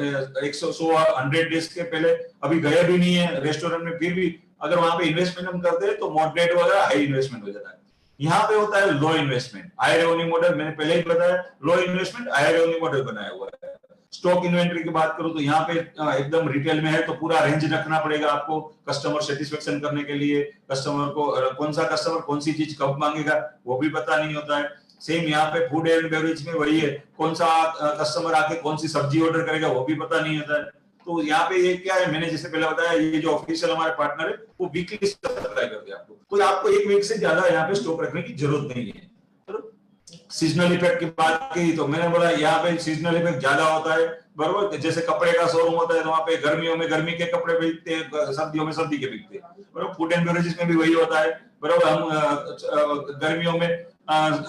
100 डेज के पहले अभी गए भी नहीं है रेस्टोरेंट में, फिर भी अगर वहां पे इन्वेस्टमेंट हम करते हैं तो मॉडरेट वगैरह हाई इन्वेस्टमेंट हो जाता है। यहाँ पे होता है लो इन्वेस्टमेंट हाई रेवेन्यू मॉडल, मैंने पहले ही बताया, लो इन्वेस्टमेंट हाई रेवेन्यू मॉडल बनाया हुआ है। स्टॉक इन्वेंटरी की बात करूं तो यहाँ पे एकदम रिटेल में है तो पूरा रेंज रखना पड़ेगा आपको कस्टमर सेटिस्फेक्शन करने के लिए। कस्टमर को कौन सा कस्टमर कौन सी चीज कब मांगेगा वो भी पता नहीं होता है। सेम यहाँ पे फूड एंड बेवरेज में वही है, कौन सा कस्टमर आके कौन सी सब्जी ऑर्डर करेगा वो भी पता नहीं होता है। तो यहाँ पे ये क्या है, मैंने जैसे पहले बताया, ये जो ऑफिशियल हमारे पार्टनर है वो वीकली सप्लाई करते हैं आपको, तो आपको एक वीक से ज्यादा यहाँ पे स्टॉक रखने की जरूरत नहीं है। सीजनल इफेक्ट की बात की तो मैंने बोला यहाँ पे सीजनल इफेक्ट ज्यादा होता है, बरोबर। जैसे कपड़े का शोरूम होता है तो वहाँ पे गर्मियों में गर्मी के कपड़े बिकते हैं, सर्दियों में सर्दी के बिकते हैं, बरोबर। फूड एंड बेवरेजेस में भी वही होता है, बरोबर। हम गर्मियों में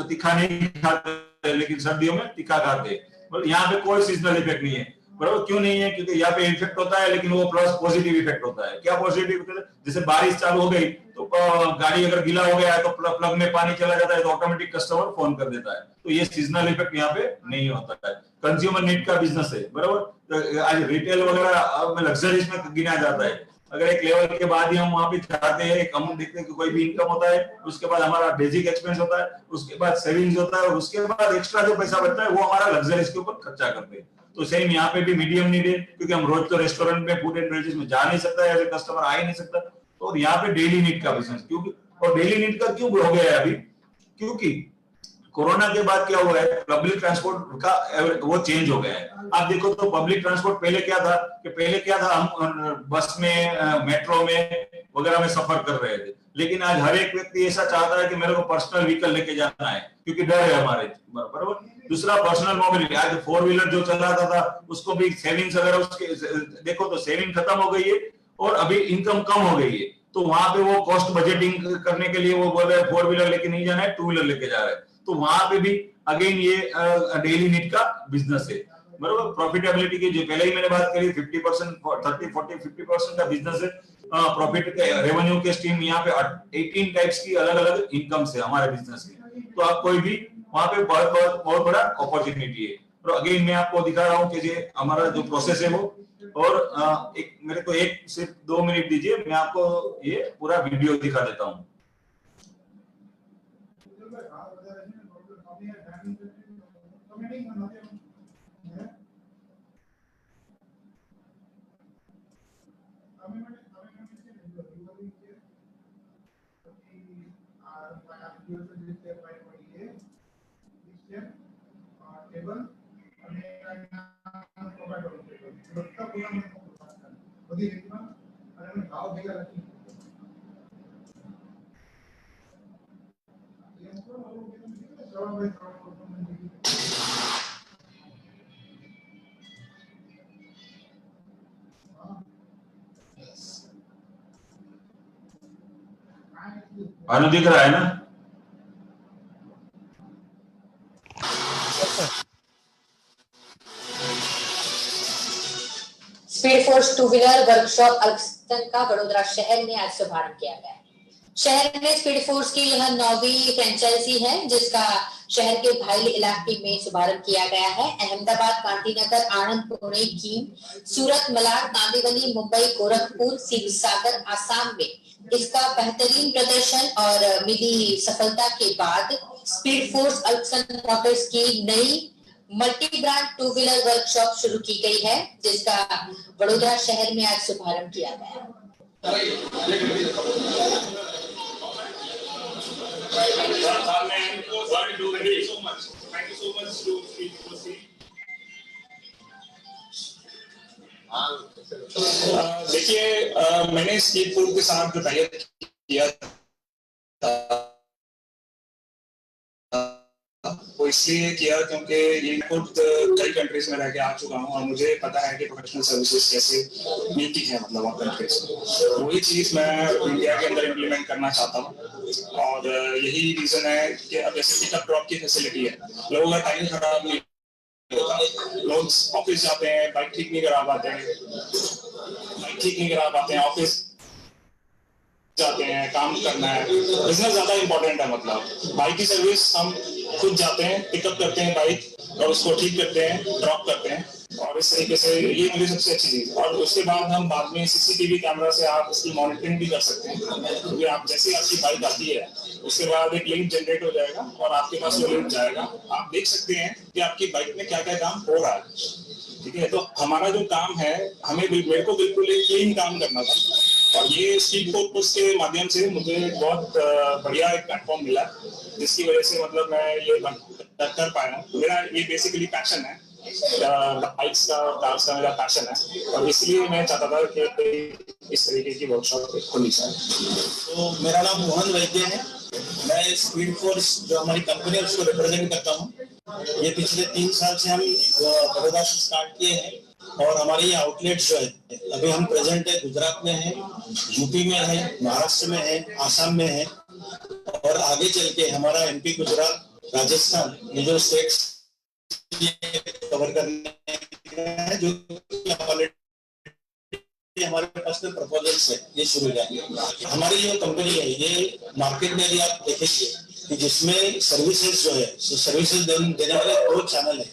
तीखा नहीं खाते लेकिन सर्दियों में तीखा खाते हैं। यहाँ पे कोई सीजनल इफेक्ट नहीं है, बरोबर। क्यों नहीं है? क्योंकि यहाँ पे इफेक्ट होता है लेकिन वो प्लस पॉजिटिव इफेक्ट होता है। क्या पॉजिटिव इफेक्ट? जैसे बारिश चालू हो गई तो गाड़ी अगर गीला हो गया है तो प्लग में पानी चला जाता है तो ऑटोमेटिक कस्टमर फोन कर देता है, तो ये सीजनल इफेक्ट यहाँ पे नहीं होता है। कंज्यूमर नीड का बिजनेस है, बराबर। तो आज रिटेल वगैरह लग्जरीज में गिना जाता है। अगर एक लेवल के बाद ही हम वहां पे जाते हैं, हम देखते हैं कि कोई भी इनकम होता है, उसके बाद हमारा बेसिक एक्सपेंस होता है, उसके बाद सेविंग्स होता है और उसके बाद एक्स्ट्रा जो पैसा बचता है वो हमारा लग्जरीज के ऊपर खर्चा करते हैं। तो सेम यहाँ पे भी मीडियम नीड है, क्योंकि हम रोज तो रेस्टोरेंट में फूड एंड बेवरेजेस में जा नहीं सकता है, कस्टमर आ ही नहीं सकता। तो यहाँ पे डेली नीड का बिजनेस, क्योंकि और डेली नीड का क्यों हो गया है अभी, क्योंकि कोरोना के बाद क्या हुआ है, पब्लिक ट्रांसपोर्ट का वो चेंज हो गया है। आप देखो तो पब्लिक ट्रांसपोर्ट पहले क्या था कि हम बस में, मेट्रो में वगैरह में सफर कर रहे थे, लेकिन आज हर एक व्यक्ति ऐसा चाहता है कि मेरे को पर्सनल व्हीकल लेके जाना है, क्योंकि डर है हमारे, बराबर। दूसरा, पर्सनल मोबिलिटी। आज 4 व्हीलर जो चलाता था उसको भी सेविंग्स अगर उसके देखो तो सेविंग खत्म हो गई है और अभी इनकम कम हो गई है, तो वहां पे वो कॉस्ट बजटिंग करने के लिए वो बोल रहे हैं 4 व्हीलर लेके नहीं जाना है, 2 व्हीलर लेके जा रहे हैं। तो वहां पे भी अगेन ये डेली नीड का बिजनेस है, बराबर। प्रॉफिटेबिलिटी की जो पहले ही मैंने बात करी, 50%, 30, 40, 50% का बिजनेस है। प्रॉफिट के रेवेन्यू के स्ट्रीम यहाँ पे 18 टाइप्स की अलग अलग इनकम है हमारे बिजनेस में, तो आप कोई भी वहां पे बहुत बड़ा अपॉर्चुनिटी है। तो अगेन मैं आपको दिखा रहा हूँ कि ये हमारा जो प्रोसेस है वो, और एक मेरे को सिर्फ 2 मिनट दीजिए, मैं आपको ये पूरा वीडियो दिखा देता हूँ। भानु दिख रहा है ना? स्पीड फोर्स 2 व्हीलर वर्कशॉप अल्पसन का वडोदरा शहर में आज शुभारंभ किया गया है। शहर में स्पीड फोर्स की यह 9वीं फ्रेंचाइजी है, जिसका शहर के भाईली इलाके में शुभारंभ किया गया है। अहमदाबाद, गांधीनगर, आणंद, पुणे, जींद, सूरत, मलाड, कांदिवली, मुंबई, गोरखपुर, शिवसागर, आसाम में इसका बेहतरीन प्रदर्शन और मिली सफलता के बाद स्पीड फोर्स अल्पसन मोटर्स की नई मल्टी ब्रांड 2 व्हीलर वर्कशॉप शुरू की गई है, जिसका वडोदरा शहर में आज शुभारंभ किया गया। देखिए, मैंने स्ट्रीट फूड के साथ जो टाई अप किया था वो इसलिए किया क्योंकि ये खुद कई कंट्रीज में रह के आ चुका हूँ और मुझे पता है कि प्रोफेशनल सर्विसेज कैसे मिलती है, मतलब वहाँ कंट्रीज में। वही चीज मैं इंडिया के अंदर इम्प्लीमेंट करना चाहता हूँ और यही रीजन है कि अब जैसे पिकअप ड्रॉप की फैसिलिटी है, लोगों का टाइम खराब नहीं होता, लोग ऑफिस जाते हैं, बाइक ठीक नहीं करा पाते हैं, ऑफिस जाते हैं, काम करना है, बिजनेस ज्यादा इंपॉर्टेंट है। मतलब बाइक की सर्विस हम खुद जाते हैं, पिकअप करते हैं बाइक और उसको ठीक करते हैं, ड्रॉप करते हैं, और इस तरीके से ये मुझे सबसे अच्छी चीज। और उसके बाद हम बाद में सीसीटीवी कैमरा से आप उसकी मॉनिटरिंग भी कर सकते हैं, क्योंकि आप जैसे आपकी बाइक आती है उसके बाद एक लिंक जनरेट हो जाएगा और आपके पास वो लिंक जाएगा, आप देख सकते हैं कि आपकी बाइक में क्या क्या काम हो रहा है। ठीक है, तो हमारा जो काम है, मेरे को बिल्कुल एक क्लीन काम करना था और ये स्ट्रीट फूड के माध्यम से मुझे बहुत बढ़िया एक प्लेटफॉर्म मिला, जिसकी वजह से मतलब मैं ये कर पाया हूँ। मेरा ये बेसिकली पैशन है, बाइक्स का, कार्स का मेरा पैशन है, और इसलिए मैं चाहता था कि इस तरीके की वर्कशॉप खुली जाए। तो मेरा नाम मोहन वैद्य है, मैं स्पीड फोर्स जो हमारी कंपनी है उसको रिप्रेजेंट करता हूँ। ये पिछले 3 साल से हम बड़ौदा से स्टार्ट किए हैं और हमारे ये आउटलेट जो है, अभी हम प्रेजेंट है गुजरात में है, यूपी में है, महाराष्ट्र में है, आसाम में है, और आगे चल के हमारा एमपी, गुजरात, राजस्थान, ये जो स्टेट्स कवर करने है, जो हमारे पास में प्रपोजल्स है, ये शुरू हो जाएंगे। हमारी जो कंपनी है ये मार्केट में भी आप देखेंगे कि जिसमें सर्विसेज जो है, सर्विसेज देने वाले 2 चैनल है।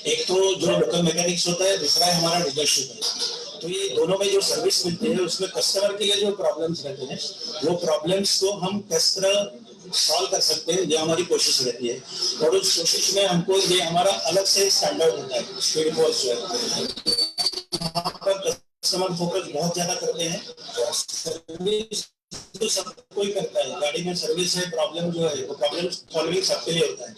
एक तो जो लोकल मैकेनिक्स होता है, दूसरा है हमारा डीलरशिप है। तो ये दोनों में जो सर्विस मिलती है उसमें कस्टमर के लिए जो प्रॉब्लम्स रहते हैं, वो प्रॉब्लम्स को हम किस तरह सॉल्व कर सकते हैं, ये हमारी कोशिश रहती है। और उस कोशिश में हमको ये हमारा अलग से स्टैंडर्ड होता है। स्पीड फोर्स जो है पर कस्टमर फोकस बहुत ज्यादा करते हैं। सर्विस तो सब कोई करता है, गाड़ी में सर्विस है, प्रॉब्लम जो है वो प्रॉब्लम सॉल्विंग सबके लिए होता है,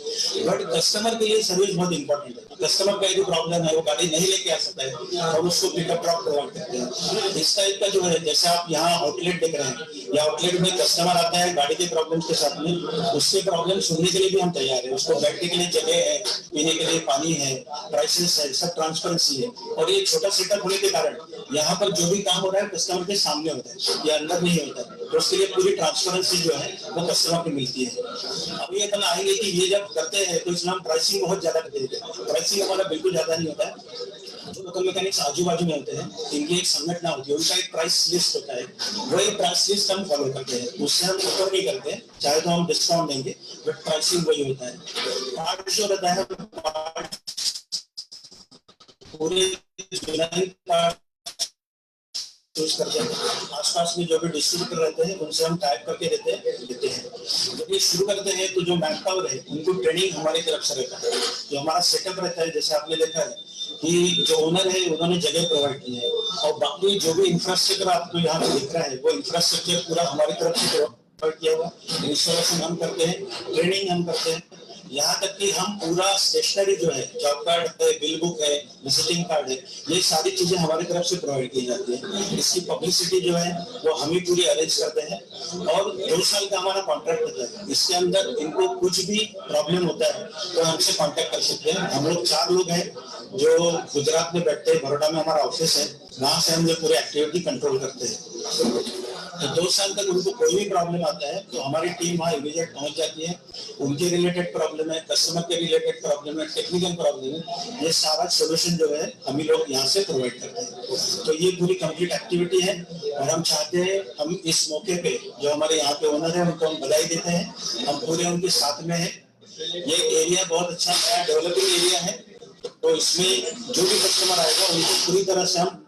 बट कस्टमर के लिए सर्विस बहुत इंपॉर्टेंट है। कस्टमर का जो प्रॉब्लम है वो गाड़ी नहीं लेके आ सकता है और उसको पिकअप ड्रॉप प्रोवाइड करते हैं। इस टाइप का जो है, जैसे आप यहाँ आउटलेट देख रहे हैं, या आउटलेट में कस्टमर आता है गाड़ी के प्रॉब्लम के साथ में, उससे प्रॉब्लम सुनने के लिए भी हम तैयार है। उसको बैठने के लिए जगह है, पीने के लिए पानी है, प्राइसेस है, सब ट्रांसपेरेंसी है। और ये छोटा सेटअप होने के कारण यहाँ पर जो भी काम हो रहा है कस्टमर के सामने होता है, या अंदर नहीं होता है, तो उसके लिए पूरी ट्रांसपेरेंसी जो है वो कस्टमर को मिलती है। अब ये अपन आएंगे कि ये जब करते हैं तो इसमें हम प्राइसिंग बहुत ज्यादा करते हैं। प्राइसिंग हमारा बिल्कुल ज्यादा नहीं होता है। जो लोकल मैकेनिक्स आजू बाजू में होते हैं, इनकी एक संगठन होती है, उनका एक प्राइस लिस्ट होता है, वही प्राइस लिस्ट हम फॉलो करते हैं, उससे हम ऊपर नहीं करते। चाहे तो हम डिस्काउंट देंगे, बट प्राइसिंग वही होता है। पार्ट जो रहता है पूरे करते हैं, आसपास में जो भी डिस्ट्रीब्यूटर रहते हैं उनसे हम टाइप करके देते हैं। जब ये शुरू करते हैं तो जो मैन पावर है उनको ट्रेनिंग हमारी तरफ से रहता है। जो हमारा सेटअप रहता है, जैसे आपने देखा है कि जो ओनर है उन्होंने जगह प्रोवाइड की है, और बाकी जो भी इंफ्रास्ट्रक्चर आपको यहाँ पे दिख रहा है वो इंफ्रास्ट्रक्चर पूरा हमारी तरफ से प्रोवाइड किया हुआ। इंस्टॉलेशन हम करते हैं, ट्रेनिंग हम करते हैं, यहाँ तक कि हम पूरा स्टेशनरी जो है, जॉब कार्ड है, बिल बुक है, विजिटिंग कार्ड है, ये सारी चीजें हमारी तरफ से प्रोवाइड की जाती है। इसकी पब्लिसिटी जो है वो हम ही पूरी अरेंज करते हैं, और 2 साल का हमारा कॉन्ट्रैक्ट होता है। इसके अंदर इनको कुछ भी प्रॉब्लम होता है तो हमसे कॉन्टेक्ट कर सकते हैं। हम लोग 4 लोग हैं जो गुजरात में बैठते हैं, बड़ौदा में हमारा ऑफिस है, वहां से हम लोग पूरे एक्टिविटी कंट्रोल करते हैं। तो 2 साल तक उनको कोई भी प्रॉब्लम आता है तो हमारी टीम वहाँ इमीडिएट पहुंच जाती है। उनके रिलेटेड प्रॉब्लम है, कस्टमर के रिलेटेड प्रॉब्लम है, टेक्निकल प्रॉब्लम है, ये सारा सोल्यूशन जो है हम ही लोग यहाँ से प्रोवाइड करते हैं। तो ये पूरी कंप्लीट एक्टिविटी है, और हम चाहते हैं हम इस मौके पे जो हमारे यहाँ पे ओनर है उनको हम बधाई देते हैं, हम पूरे उनके साथ में है। ये एरिया बहुत अच्छा नया डेवलपिंग एरिया है, तो इसमें जो भी कस्टमर आएगा उनको पूरी तरह से हम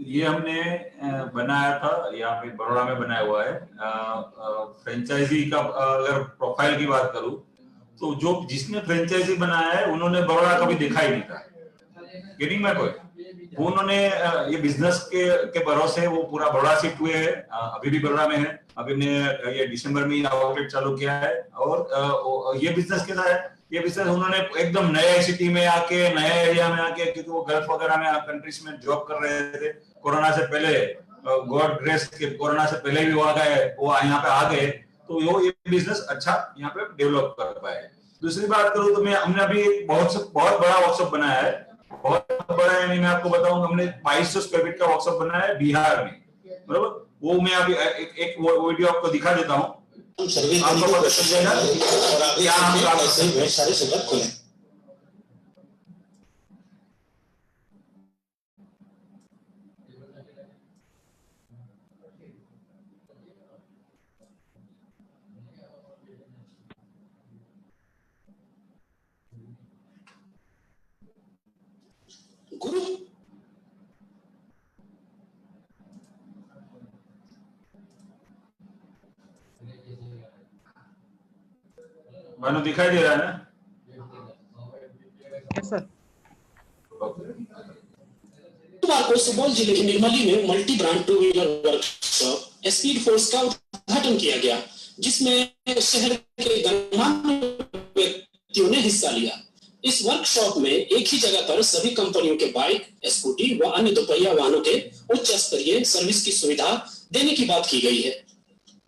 ये हमने बनाया था, यहाँ पे बड़ौदा में बनाया हुआ है। फ्रेंचाइजी का अगर प्रोफाइल की बात करूं तो जो जिसने फ्रेंचाइजी बनाया है उन्होंने बड़ौदा कभी देखा ही नहीं था। Getting my point? उन्होंने ये बिजनेस के भरोसे वो पूरा बड़ौदा शिफ्ट हुए हैं, अभी भी बड़ौदा में है। अभी हमने ये दिसंबर में आउटलेट चालू किया है, और ये बिजनेस कैसा है, ये बिजनेस उन्होंने एकदम नए सिटी में आके, नए एरिया में आके, क्योंकि वो गल्फ वगैरह में कंट्रीज में जॉब कर रहे थे कोरोना से पहले, गॉड ग्रेस के कोरोना से पहले भी वो आ गए, वो यहाँ पे आ गए, तो ये बिजनेस अच्छा यहाँ पे डेवलप कर पाए। दूसरी बात करूँ तो हमने अभी बहुत बड़ा वर्कशॉप बनाया है, बहुत बड़ा, यानी मैं आपको बताऊंगा, हमने 2200 स्क्वायर फीट का वर्कशॉप बनाया है बिहार में, बराबर। वो मैं अभी एक वीडियो आपको दिखा देता हूँ, आपको पता चल जाएगा और आगे हम ऐसे ढेर सारे सेटअप खोलें। गुरु मानो दिखाई दे रहा है ना? Yes, sir. को सुपौल जिले के निर्मली में multi brand two wheeler workshop speed force का उद्घाटन किया गया, जिसमें शहर के गणमान्य व्यक्तियों ने हिस्सा लिया। इस वर्कशॉप में एक ही जगह पर सभी कंपनियों के बाइक, स्कूटी व अन्य दोपहिया वाहनों के उच्च स्तरीय सर्विस की सुविधा देने की बात की गई है।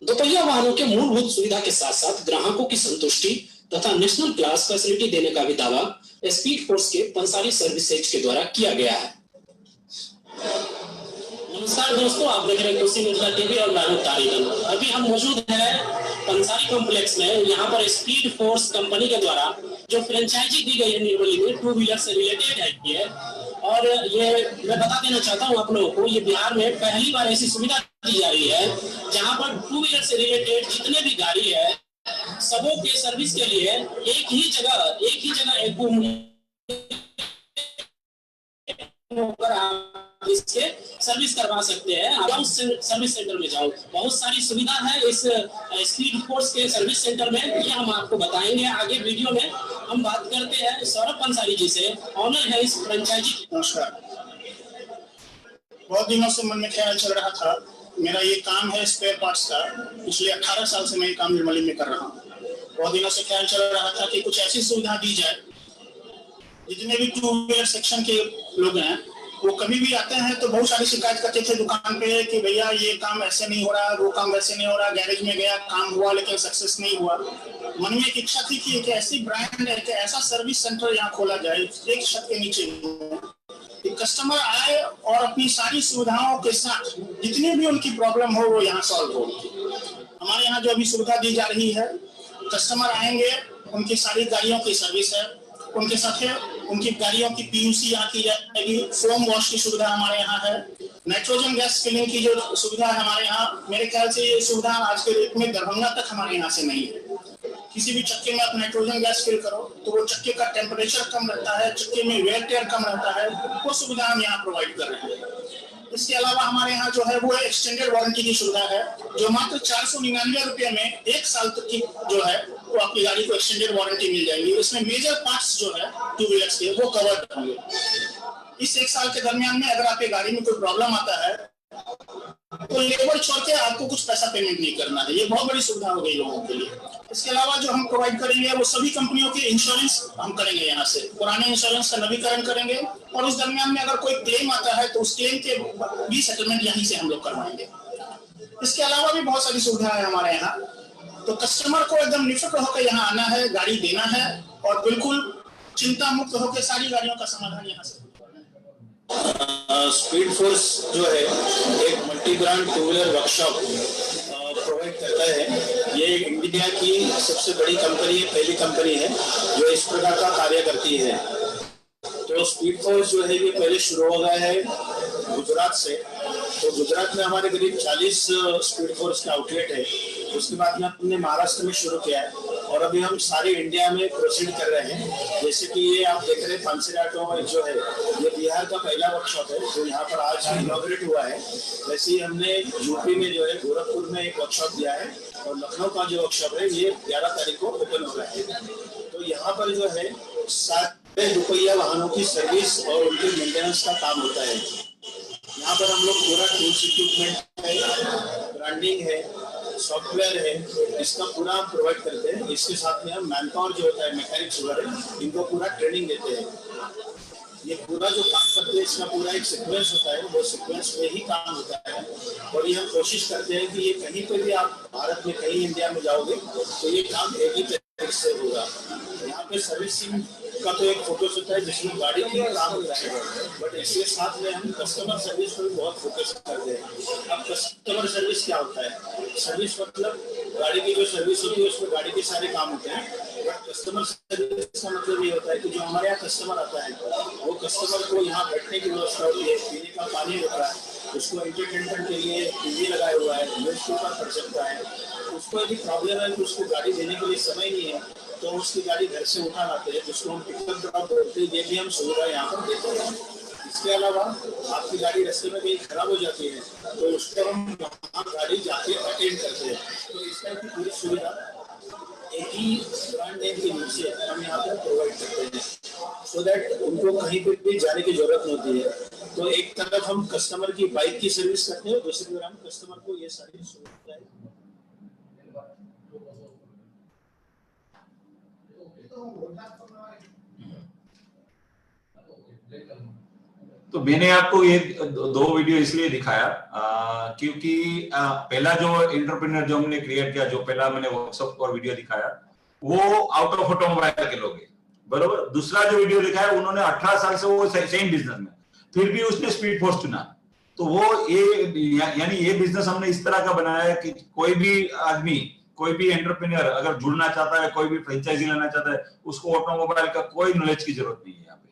दोपहिया वाहनों के मूलभूत सुविधा के साथ साथ ग्राहकों की संतुष्टि तथा नेशनल क्लास फैसिलिटी देने का भी दावा स्पीड फोर्स के पंसारी सर्विस एज के द्वारा किया गया है। नमस्कार दोस्तों, आप देख रहे हैं कुर्सी मिर्जा टीवी और मैं हूं तारिकन। अभी हम मौजूद हैं पंसारी कॉम्प्लेक्स में। यहाँ पर स्पीड फोर्स कंपनी के द्वारा जो फ्रेंचाइजी दी गई है निर्मली में टू व्हीलर से रिलेटेड है, और ये मैं बता देना चाहता हूँ आप लोगों को, ये बिहार में पहली बार ऐसी सुविधा दी जा रही है जहाँ पर टू व्हीलर से रिलेटेड जितने भी गाड़ी है सबों के सर्विस के लिए एक ही जगह इसके सर्विस करवा सकते हैं। आप सर्विस सेंटर में जाओ, बहुत सारी सुविधा है इस स्पीड फोर्स के सर्विस सेंटर में, ये हम आपको बताएंगे आगे वीडियो में। हम बात करते हैं सौरभ पंसारी जी से, ऑनर है इस फ्रेंचाइजी। नमस्कार। बहुत दिनों से मन में ख्याल चल रहा था, मेरा ये काम है स्पेयर पार्ट्स का, पिछले 18 साल से मैं ये काम निर्मली में कर रहा हूँ। बहुत दिनों से ख्याल चल रहा था कि कुछ ऐसी सुविधा दी जाए, जितने भी टू व्हीलर सेक्शन के लोग हैं वो कभी भी आते हैं तो बहुत सारी शिकायत करते थे दुकान पे कि भैया ये काम ऐसे नहीं हो रहा, वो काम वैसे नहीं हो रहा, गैरेज में गया काम हुआ लेकिन सक्सेस नहीं हुआ। मन में एक इच्छा थी कि एक ऐसी ब्रांड है, ऐसा सर्विस सेंटर यहाँ खोला जाए एक छत के नीचे, कि कस्टमर आए और अपनी सारी सुविधाओं के साथ जितनी भी उनकी प्रॉब्लम हो वो यहाँ सॉल्व हो। हमारे यहाँ जो अभी सुविधा दी जा रही है, कस्टमर आएंगे, उनकी सारी गाड़ियों की सर्विस है, उनके साथ उनकी गाड़ियों की पीयूसी यहाँ की जाएगी, फोम वॉश की सुविधा हमारे यहाँ है, नाइट्रोजन गैस फिलिंग की जो सुविधा है हमारे यहाँ, मेरे ख्याल से ये सुविधा आज के डेट में दरभंगा तक हमारे यहाँ से नहीं है। किसी भी चक्के में आप नाइट्रोजन गैस फिल करो तो वो चक्के का टेम्परेचर कम रहता है, चक्के में वेयर टेयर कम रहता है, वो सुविधा हम यहाँ प्रोवाइड कर रहे हैं। इसके अलावा हमारे यहाँ जो है वो एक्सटेंडेड वारंटी की सुविधा है, जो मात्र 499 रुपये में 1 साल तक की जो है वो आपकी गाड़ी को एक्सटेंडेड वारंटी मिल जाएगी। इसमें मेजर पार्ट्स जो है टू व्हीलर्स के वो कवर्ड होंगे। इस 1 साल के दरमियान में अगर आपकी गाड़ी में कोई प्रॉब्लम आता है तो लेबर छोड़ के आपको कुछ पैसा पेमेंट नहीं करना है। ये बहुत बड़ी सुविधा हो गई लोगों के लिए। इसके अलावा जो हम प्रोवाइड करेंगे वो सभी कंपनियों के इंश्योरेंस हम करेंगे, यहाँ से पुराने इंश्योरेंस का नवीकरण करेंगे, और उस दरमियान में अगर कोई क्लेम आता है तो उस क्लेम के भी सेटलमेंट यहीं से हम लोग करवाएंगे। इसके अलावा भी बहुत सारी सुविधाएं है हमारे यहाँ। तो कस्टमर को एकदम निफिक्र होकर यहाँ आना है, गाड़ी देना है, और बिल्कुल चिंता मुक्त होकर सारी गाड़ियों का समाधान यहाँ से। स्पीड फोर्स जो है एक multi brand two wheeler workshop provide करता है। ये इंडिया की सबसे बड़ी कंपनी है, पहली कंपनी है जो इस प्रकार का कार्य करती है। तो स्पीड फोर्स जो है ये पहले शुरू हो गया है गुजरात से। तो गुजरात में हमारे करीब 40 स्पीड फोर्स के आउटलेट है। उसके बाद में हमने महाराष्ट्र में शुरू किया है, और अभी हम सारे इंडिया में प्रोसीड कर रहे हैं। जैसे कि ये आप देख रहे हैं पंसारी ऑटोमोबाइल जो है ये बिहार का पहला वर्कशॉप है जो यहाँ पर आज इनॉग्रेट हुआ है। वैसे ही हमने यूपी में जो है गोरखपुर में एक वर्कशॉप दिया है, और लखनऊ का जो वर्कशॉप है ये 11 तारीख को ओपन हो रहा है। तो यहाँ पर जो है 7 दुपहिया वाहनों की सर्विस और उनके मेंटेनेंस का काम होता है। यहाँ पर हम लोग पूरा टूल्स इक्विपमेंट है, ब्रांडिंग है, सॉफ्टवेयर है इसका पूरा हम प्रोवाइड करते हैं। इसके साथ में हम मैन पावर जो होता है, मैकेनिक्स वगैरह, इनको पूरा ट्रेनिंग देते हैं। ये पूरा जो काम करते हैं इसका पूरा एक सीक्वेंस होता है, वो सीक्वेंस में ही काम होता है। और ये हम कोशिश करते हैं कि ये कहीं पे भी आप भारत में कहीं इंडिया में जाओगे तो ये काम एक ही तरीके से होगा। यहाँ पे सर्विसिंग का तो एक फोकस होता है जिसमें गाड़ी की काम होता है, बट इसके साथ में हम कस्टमर सर्विस पर भी बहुत फोकस करते हैं। अब कस्टमर सर्विस क्या होता है? सर्विस मतलब गाड़ी की जो सर्विस होती है उसमें गाड़ी के सारे काम होते हैं, बट कस्टमर सर्विस का मतलब ये होता है कि जो हमारे यहाँ कस्टमर आता है वो कस्टमर को यहाँ बैठने की व्यवस्था होती है, पीने का पानी होता है, उसको एंटरटेनमेंट के लिए टीवी लगाया हुआ है, न्यूज़पेपर पढ़ सकता है। उसको यदि प्रॉब्लम है कि उसको गाड़ी देने के लिए समय नहीं है तो उसकी गाड़ी घर से उठा लाते हैं, जिसको हम पिकअप ड्रॉप बोलते हैं। ये भी हम सुविधा यहाँ पर देते हैं। इसके अलावा आपकी गाड़ी रास्ते में कहीं खराब हो जाती है तो उसको हम वहाँ गाड़ी जाके अटेंड करते हैं। तो इस टाइप की पूरी सुविधा एक ही ब्रांड नेम के नीचे हम यहाँ पर प्रोवाइड करते हैं, सो दैट उनको कहीं पर भी जाने की जरूरत नहीं होती है। तो एक तरफ हम कस्टमर की बाइक की सर्विस करते हैं, दूसरी तरफ हम कस्टमर को ये सारी सुविधाएं। तो मैंने आपको ये दो वीडियो इसलिए दिखाया क्योंकि पहला जो एंटरप्रेन्योर जो हमने क्रिएट किया, जो पहला मैंने वर्कशॉप और वीडियो दिखाया वो आउट ऑफ ऑटोमोबाइल के लोग हैं, बरोबर। दूसरा जो वीडियो दिखाया उन्होंने 18 साल से वो सेम बिजनेस में, फिर भी उसने स्पीड फोर्स चुना। तो वो ये यानी ये बिजनेस हमने इस तरह का बनाया है कि कोई भी आदमी, कोई भी एंटरप्रेन्योर अगर जुड़ना चाहता है, कोई भी फ्रेंचाइजी लेना चाहता है, उसको ऑटोमोबाइल का कोई नॉलेज की जरूरत नहीं है। यहाँ पे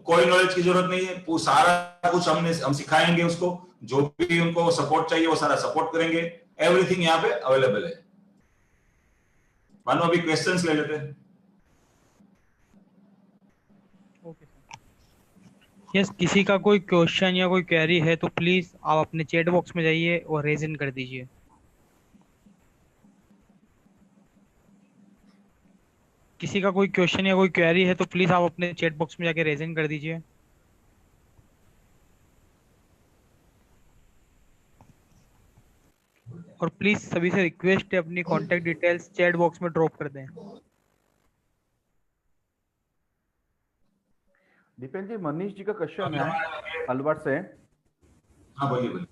कोई नॉलेज की जरूरत नहीं है, वो सारा कुछ हम सिखाएंगे उसको, जो भी उनको सपोर्ट चाहिए वो सारा सपोर्ट करेंगे। एवरीथिंग यहाँ पे अवेलेबल है। मानो अभी क्वेश्चंस ले लेते हैं। यस, किसी का कोई क्वेश्चन या कोई क्वेरी है तो प्लीज आप अपने चैट बॉक्स में जाइए और रेज इन कर दीजिए। किसी का कोई क्वेश्चन या कोई क्वेरी है तो प्लीज आप अपने चैट बॉक्स में जाके रेज इन कर दीजिए। और प्लीज सभी से रिक्वेस्ट है अपनी कांटेक्ट डिटेल्स चैट बॉक्स में ड्रॉप कर दें। दीपेन जी, मनीष जी का क्वेश्चन है अलवर से। हाँ बोलिए।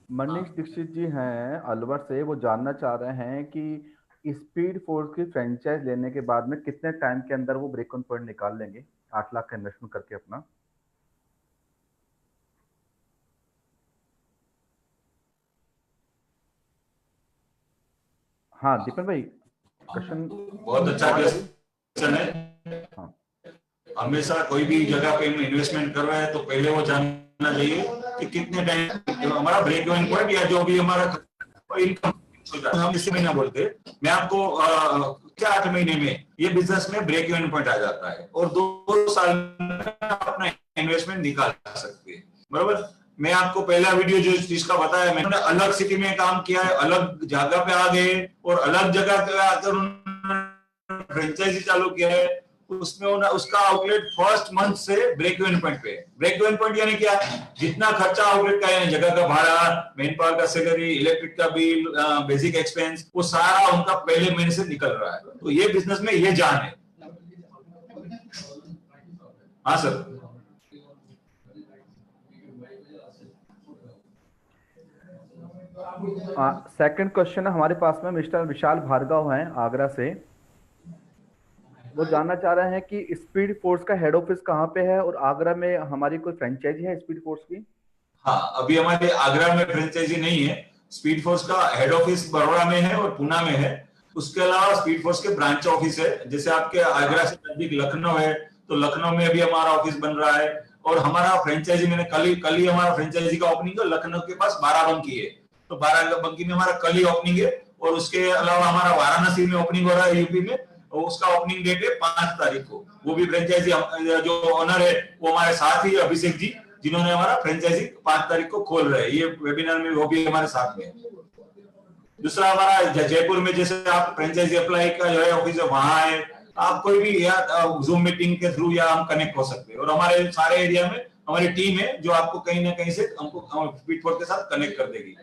मनीष दीक्षित जी हैं अलवर से, वो जानना चाह रहे हैं कि स्पीड फोर्स की फ्रेंचाइज लेने के बाद में कितने टाइम के अंदर वो ब्रेक इवन पॉइंट निकाल लेंगे 8 लाख का इन्वेस्टमेंट करके अपना। हाँ दीपेन भाई, क्वेश्चन बहुत अच्छा क्वेश्चन है। हाँ, हमेशा कोई भी जगह पे इन्वेस्टमेंट कर रहा है तो पहले वो जानना चाहिए कि कितने टाइम हमारा ब्रेक इवन पॉइंट या जो भी हमारा इनकम, हम इसी महीना बोलते हैं। मैं आपको क्या 8 महीने में ये बिजनेस में ब्रेक इवन पॉइंट आ जाता है और 2 साल में अपना इन्वेस्टमेंट निकाल सकते हैं, बरोबर। मैं आपको पहला वीडियो जो जिसका बताया, मैंने अलग सिटी में काम किया है, अलग जगह पे आ गए और अलग जगह पे आकर फ्रेंचाइजी चालू किया है। उसमें उसका आउटलेट फर्स्ट मंथ से ब्रेक इवन पॉइंट पे। ब्रेक इवन पॉइंट यानी क्या? जितना खर्चा आउटलेट का है, जगह का भाड़ा, मैन पावर का सैलरी, इलेक्ट्रिक का बिल, बेसिक एक्सपेंस, वो सारा उनका पहले महीने से निकल रहा है। तो ये बिजनेस में ये जान है। हाँ सर। सेकंड क्वेश्चन है हमारे पास में, मिस्टर विशाल भार्गव हैं आगरा से। वो जानना चाह रहे हैं कि स्पीड फोर्स का हेड ऑफिस कहाँ पे है और आगरा में हमारी कोई फ्रेंचाइजी है स्पीड फोर्स की? हाँ, अभी हमारे आगरा में फ्रेंचाइजी नहीं है। स्पीड फोर्स का हेड ऑफिस बड़ौदा में है और पुणे में है। उसके अलावा स्पीड फोर्स के ब्रांच ऑफिस है, जैसे आपके आगरा से नजदीक लखनऊ है तो लखनऊ में भी हमारा ऑफिस बन रहा है। और हमारा फ्रेंचाइजी, मैंने कल ही हमारा फ्रेंचाइजी का ओपनिंग है लखनऊ के पास बाराबंकी है, तो बाराबंकी में हमारा कल ही ओपनिंग है। और उसके अलावा हमारा वाराणसी में ओपनिंग हो रहा है यूपी में, और उसका ओपनिंग डेट है 5 तारीख को। वो भी फ्रेंचाइजी जो ओनर है वो हमारे साथ ही अभिषेक जी, जिन्होंने हमारा फ्रेंचाइजी 5 तारीख को खोल रहे हैं। ये वेबिनार में वो भी हमारे साथ में है। दूसरा हमारा जयपुर में, जैसे आप फ्रेंचाइजी अप्लाई का जो है ऑफिस है वहां है, आप कोई भी या जूम मीटिंग के थ्रू या हम कनेक्ट हो सकते हैं। और हमारे सारे एरिया में हमारी टीम है जो आपको कहीं ना कहीं से हमको स्पीड फोर्स के साथ कनेक्ट कर देगी।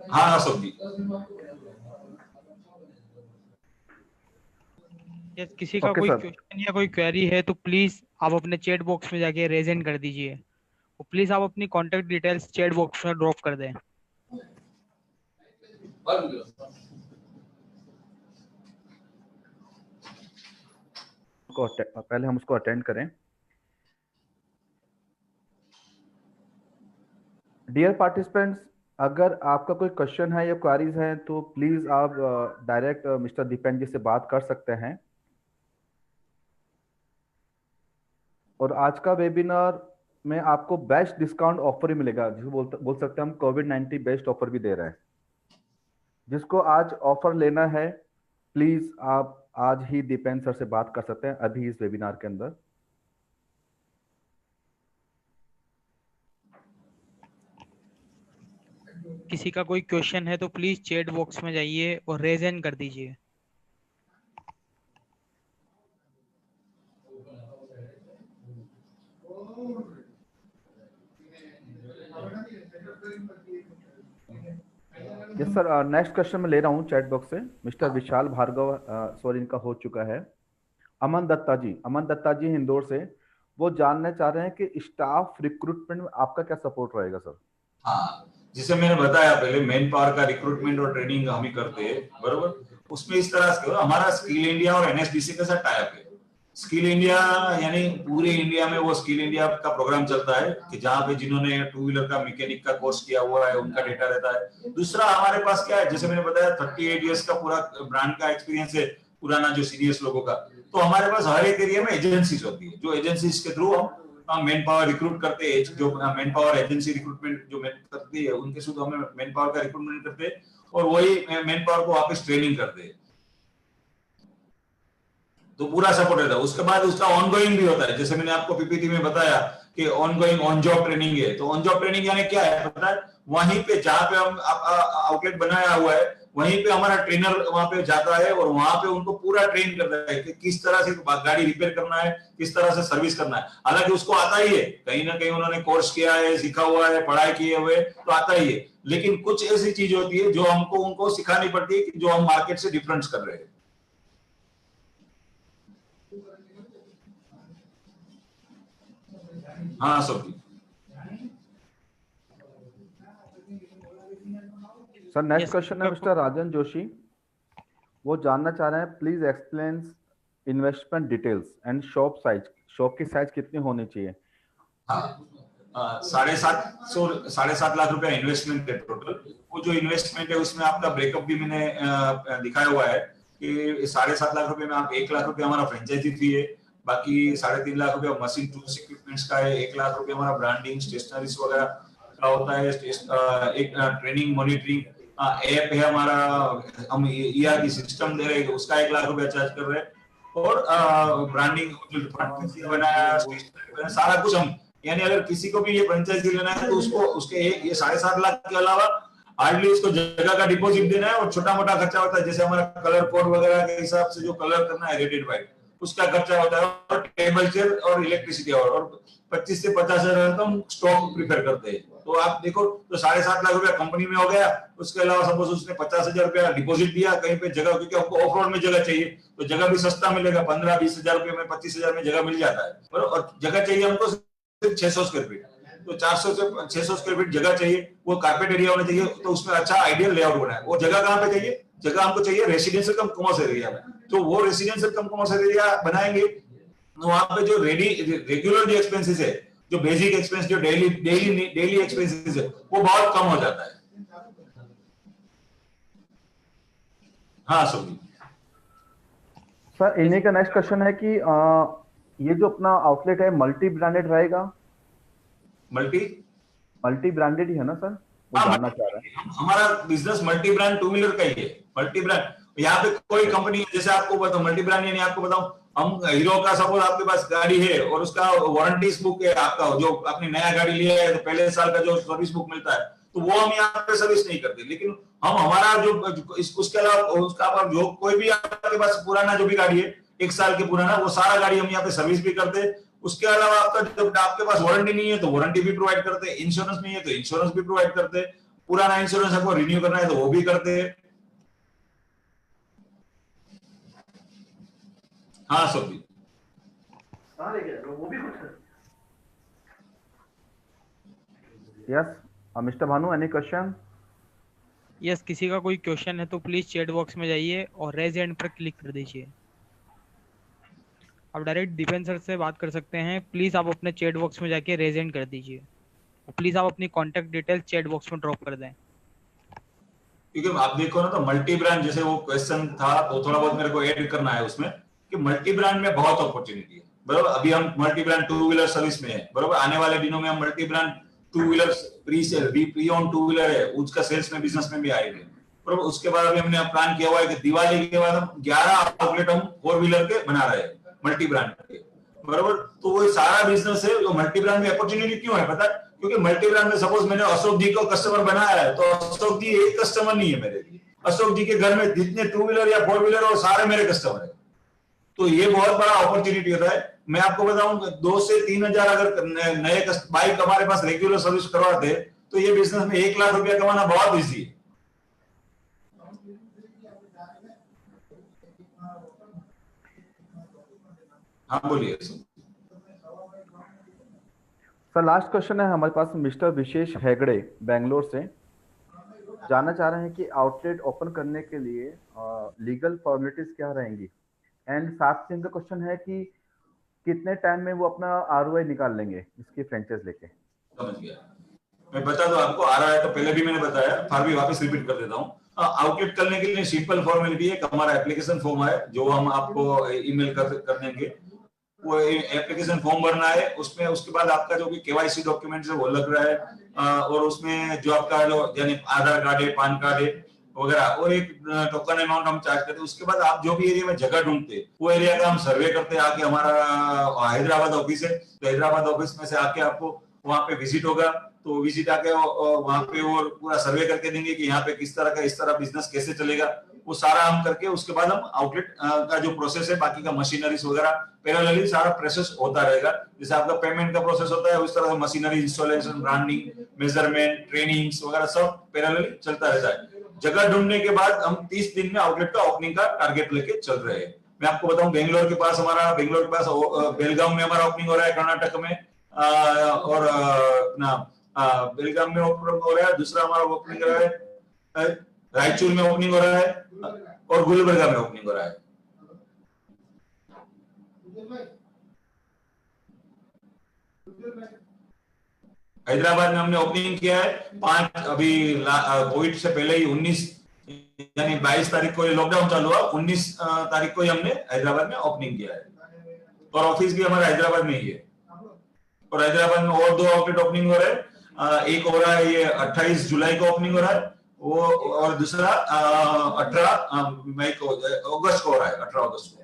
हाँ अशोक जी। किसी का ओके कोई सर। क्वेश्चन या कोई क्वेरी है तो प्लीज आप अपने चैट बॉक्स में जाके रेज हैंड कर दीजिए, और प्लीज आप अपनी कॉन्टेक्ट डिटेल्स चैट बॉक्स में ड्रॉप कर दें। पहले हम उसको अटेंड करें। डियर पार्टिसिपेंट्स, अगर आपका कोई क्वेश्चन है या क्वारीज हैं तो प्लीज आप डायरेक्ट मिस्टर दीपेन जी से बात कर सकते हैं। और आज का वेबिनार में आपको बेस्ट डिस्काउंट ऑफर ही मिलेगा, जिसको बोल सकते हैं हम कोविड-19 बेस्ट ऑफर भी दे रहे हैं। जिसको आज ऑफर लेना है प्लीज आप आज ही दीपेन सर से बात कर सकते हैं अभी इस वेबिनार के अंदर। किसी का कोई क्वेश्चन है तो प्लीज चैट बॉक्स में जाइए और रेज हैंड कर दीजिए। यस सर, नेक्स्ट क्वेश्चन मैं ले रहा हूँ चैट बॉक्स से। मिस्टर विशाल भार्गव, सॉरी इनका हो चुका है। अमन दत्ता जी इंदौर से, वो जानना चाह रहे हैं कि स्टाफ रिक्रूटमेंट में आपका क्या सपोर्ट रहेगा सर? हाँ, जिसे मैंने बताया पहले, मैन पावर का रिक्रूटमेंट और ट्रेनिंग हम ही करते हैं, बरोबर। उसमें इस तरह से हमारा स्किल इंडिया और एनएसडीसी के साथ टाई अप है। स्किल इंडिया यानी पूरे इंडिया में वो स्किल इंडिया का प्रोग्राम चलता है कि जहाँ पे जिन्होंने टू व्हीलर का मैकेनिक का कोर्स किया हुआ है उनका डेटा रहता है। दूसरा हमारे पास क्या है, जैसे मैंने बताया 38 इयर्स का पूरा ब्रांड का एक्सपीरियंस है, पुराना जो सीनियर्स लोगों का। तो हमारे पास हर एक एरिया में एजेंसीज होती है, जो एजेंसीज के थ्रू हम मैन पावर रिक्रूट करते हैं। जो मैन पावर एजेंसी रिक्रूटमेंट जो करती है उनके थ्रू हमें मैन पावर का रिक्रूटमेंट करते हैं और वही मैन पावर को वापस ट्रेनिंग करते हैं। तो पूरा सपोर्ट रहता है। उसके बाद उसका ऑनगोइंग भी होता है, जैसे मैंने आपको पीपीटी में बताया कि ऑनगोइंग ऑन जॉब ट्रेनिंग है। तो ऑन जॉब ट्रेनिंग यानी क्या है पता है, वहीं पे जहाँ पे हम आउटलेट बनाया हुआ है वहीं पे हमारा ट्रेनर वहां पे जाता है और वहां पे उनको पूरा ट्रेन करता है कि किस तरह से गाड़ी रिपेयर करना है, किस तरह से सर्विस करना है। हालांकि उसको आता ही है, कहीं ना कहीं उन्होंने कोर्स किया है, सीखा हुआ है, पढ़ाई किए हुए, तो आता ही है। लेकिन कुछ ऐसी चीज होती है जो हमको उनको सिखानी पड़ती है कि जो हम मार्केट से डिफरेंस कर रहे हैं। हाँ सब सर, नेक्स्ट क्वेश्चन है मिस्टर राजन जोशी। वो जानना चाह रहे हैं please explain investment details and shop size. Shop की साइज कितनी होनी चाहिए? हाँ, 7.5 लाख रुपया इन्वेस्टमेंट है टोटल। वो जो इन्वेस्टमेंट है उसमें आपका ब्रेकअप भी मैंने दिखाया हुआ है कि 7.5 लाख रुपए में आप 1 लाख रुपए हमारा फ्रेंचाइजी फी है, बाकी 3.5 लाख रुपया मशीन टूल्स इक्विपमेंट्स का है, 1 लाख रुपए हमारा ब्रांडिंग स्टेशनरीज वगैरह का होता है, एक ट्रेनिंग मॉनिटरिंग ऐप है हमारा, हम ईआरपी सिस्टम दे रहे हैं उसका 1 लाख रुपया चार्ज कर रहे हैं, और ब्रांडिंग जो डिपार्टमेंट बनाया सारा कुछ हम, यानी अगर किसी को भी ये फ्रेंचाइजी लेना है तो उसको उसके ये 7.5 लाख के अलावा हार्डली उसको जगह का डिपॉजिट देना है और छोटा मोटा खर्चा होता है, जैसे हमारा कलर कोड वगैरह के हिसाब से जो कलर करना है रेटेड वाइट उसका खर्चा होता है, और टेबल चेयर और इलेक्ट्रिसिटी और 25 से 50 हजार तो हम स्टॉक प्रीफर करते हैं। तो आप देखो तो 7.5 लाख रुपया कंपनी में हो गया। उसके अलावा सपोज उसने 50,000 रुपया डिपॉजिट दिया कहीं पे जगह, क्योंकि हमको ऑफ रोड में जगह चाहिए तो जगह भी सस्ता मिलेगा, 15-20 हजार रुपये में 25,000 में जगह मिल जाता है। और जगह चाहिए हमको सिर्फ 600 स्क्वायर फीट, तो 400 से 600 स्क्वायर फीट जगह चाहिए, वो कारपेट एरिया होना चाहिए, तो उसमें अच्छा आइडियल लेआउट बनाए। वो जगह कहाँ पे चाहिए? जगह हमको चाहिए रेसिडेंशियल कम कमर्शियल एरिया में, तो वो रेसिडेंशियल कम कमर्शियल एरिया बनाएंगे तो वहां पे जो रेगुलर जो एक्सपेंसेस है, जो बेसिक एक्सपेंस, जो डेली एक्सपेंसेस है, वो बहुत कम हो जाता है। हाँ सर, इन्हीं का नेक्स्ट क्वेश्चन है कि ये जो अपना आउटलेट है मल्टी ब्रांडेड रहेगा? मल्टी ब्रांडेड ही है ना सर? वो जानना चाह रहे हैं। हमारा business multi brand two wheeler का ही है। मल्टी ब्रांड यहाँ पे कोई कंपनी, जैसे आपको बताऊं मल्टी ब्रांड यानी आपको बताऊं, हम हीरो का सपोज आपके पास गाड़ी है और उसका वारंटी बुक है आपका, जो आपने नया गाड़ी लिया है तो पहले साल का जो सर्विस बुक मिलता है, तो वो हम यहाँ पे सर्विस नहीं करते। लेकिन हम हमारा जो उसके अलावा उसका जो कोई भी आपके पास पुराना जो भी गाड़ी है 1 साल के पुराना, वो सारा गाड़ी हम यहाँ पे सर्विस भी करते हैं। उसके अलावा आपका जब आपके पास वारंटी नहीं है तो वारंटी भी प्रोवाइड करते हैं, इंश्योरेंस नहीं है तो इंश्योरेंस भी प्रोवाइड करते हैं। पुराना इंश्योरेंस आपको रिन्यू करना है तो वो भी करते हैं। हाँ सब भी yes mister Bhanu, any question? Yes, किसी का कोई क्वेश्चन है तो प्लीज चैट बॉक्स में जाइए और रेज हैंड पर क्लिक कर दीजिए। आप डायरेक्ट दीपेन सर से बात कर सकते हैं। प्लीज आप अपने चैट बॉक्स में जाके रेज हैंड कर दीजिए। प्लीज आप अपनी कांटेक्ट डिटेल चैट बॉक्स में ड्रॉप कर दें। क्योंकि आप देखो ना तो मल्टी ब्रांड जैसे वो क्वेश्चन था तो थोड़ा बहुत मेरे को ऐड करना है उसमें कि मल्टी ब्रांड में बहुत अपॉर्चुनिटी है, बराबर। अभी हम multi brand two wheeler service में है, बराबर। आने वाले दिनों में हम multi brand two wheeler pre own two wheeler है उसका सेल्स में बिजनेस में भी आएंगे, बराबर। उसके बाद अभी हमने प्लान किया हुआ है कि दिवाली के बाद हम 11 आउटलेट हम फोर व्हीलर के बना रहे हैं मल्टी ब्रांड के, बराबर। तो वो सारा बिजनेस है। जो मल्टी ब्रांड में अपॉर्चुनिटी क्यों है पता है? क्योंकि मल्टी ब्रांड में सपोज मैंने अशोक जी को कस्टमर बनाया है तो अशोक जी एक कस्टमर नहीं है मेरे लिए। अशोक जी के घर में जितने टू व्हीलर या फोर व्हीलर और सारे मेरे कस्टमर है। तो ये बहुत बड़ा अपॉर्चुनिटी होता है। मैं आपको बताऊं 2 से 3 हजार अगर नए बाइक हमारे पास रेगुलर सर्विस करवाते तो ये बिजनेस में 1 लाख रुपया कमाना बहुत इजी है। हाँ बोलिए सर। लास्ट क्वेश्चन है हमारे पास मिस्टर विशेष हेगड़े बेंगलोर से। जानना चाह रहे हैं कि आउटलेट ओपन करने के लिए लीगल फॉर्मेलिटीज क्या रहेंगी, एंड साथ में इनका क्वेश्चन है कि कितने टाइम में वो अपना आरओआई निकाल लेंगे इसकी फ्रेंचाइज लेके। समझ गया। मैं बता दूं आपको, आ रहा है तो पहले भी मैंने बताया, फिर भी वापस रिपीट कर देता हूँ। आउटलेट करने के लिए सिंपल फॉर्मेलिटी है, हमारा एप्लीकेशन फॉर्म है जो हम आपको ईमेल कर देंगे। वो एप्लीकेशन फॉर्म भरना है, उसमें उसके बाद आपका जो भी केवाईसी डॉक्यूमेंट्स है वो लग रहा है, और उसमें जो आपका जो यानी आधार कार्ड है, पान कार्ड है वगैरह, और एक टोकन अमाउंट हम चार्ज करते हैं। उसके बाद आप जो भी एरिया में जगह ढूंढते हैं वो एरिया का हम सर्वे करते हैं। आके हमारा हैदराबाद ऑफिस है तो हैदराबाद ऑफिस में से आके आपको वहां पे विजिट होगा, तो विजिट आके वहां पे वो पूरा सर्वे करके देंगे कि यहाँ पे किस तरह का इस तरह बिजनेस कैसे चलेगा, वो सारा हम करके उसके बाद हम आउटलेट का जो प्रोसेस है बाकी का मशीनरीज वगैरह पैरेलली सारा प्रोसेस होता रहेगा। जैसे आपका पेमेंट का प्रोसेस होता है उस तरह से machinery installation, branding, measurement, trainings वगैरह सब पैरेलली चलता रहता है। जगह ढूंढने के बाद हम 30 दिन में आउटलेट का ओपनिंग का टारगेट लेके चल रहे हैं। मैं आपको बताऊं बेंगलोर के पास बेलगाम में हमारा ओपनिंग हो रहा है, कर्नाटक में, और अपना बेलगाम में ओपनिंग हो रहा है। दूसरा हमारा ओपनिंग हो रहा है रायचूर में ओपनिंग हो रहा है, और गुलबर्गा में ओपनिंग हो रहा है। हैदराबाद में हमने ओपनिंग किया है 5 अभी कोविड से पहले ही 19 यानी 22 तारीख को ये लॉकडाउन चालू हुआ, 19 तारीख को ही हमने हैदराबाद में ओपनिंग किया है, और ऑफिस भी हमारा हैदराबाद में ही है। और हैदराबाद में और 2 आउटलेट ओपनिंग हो रहे हैं। एक हो रहा है ये 28 जुलाई को ओपनिंग हो रहा है वो, और दूसरा 18 मई को, अगस्त को हो रहा है, 18 अगस्त को।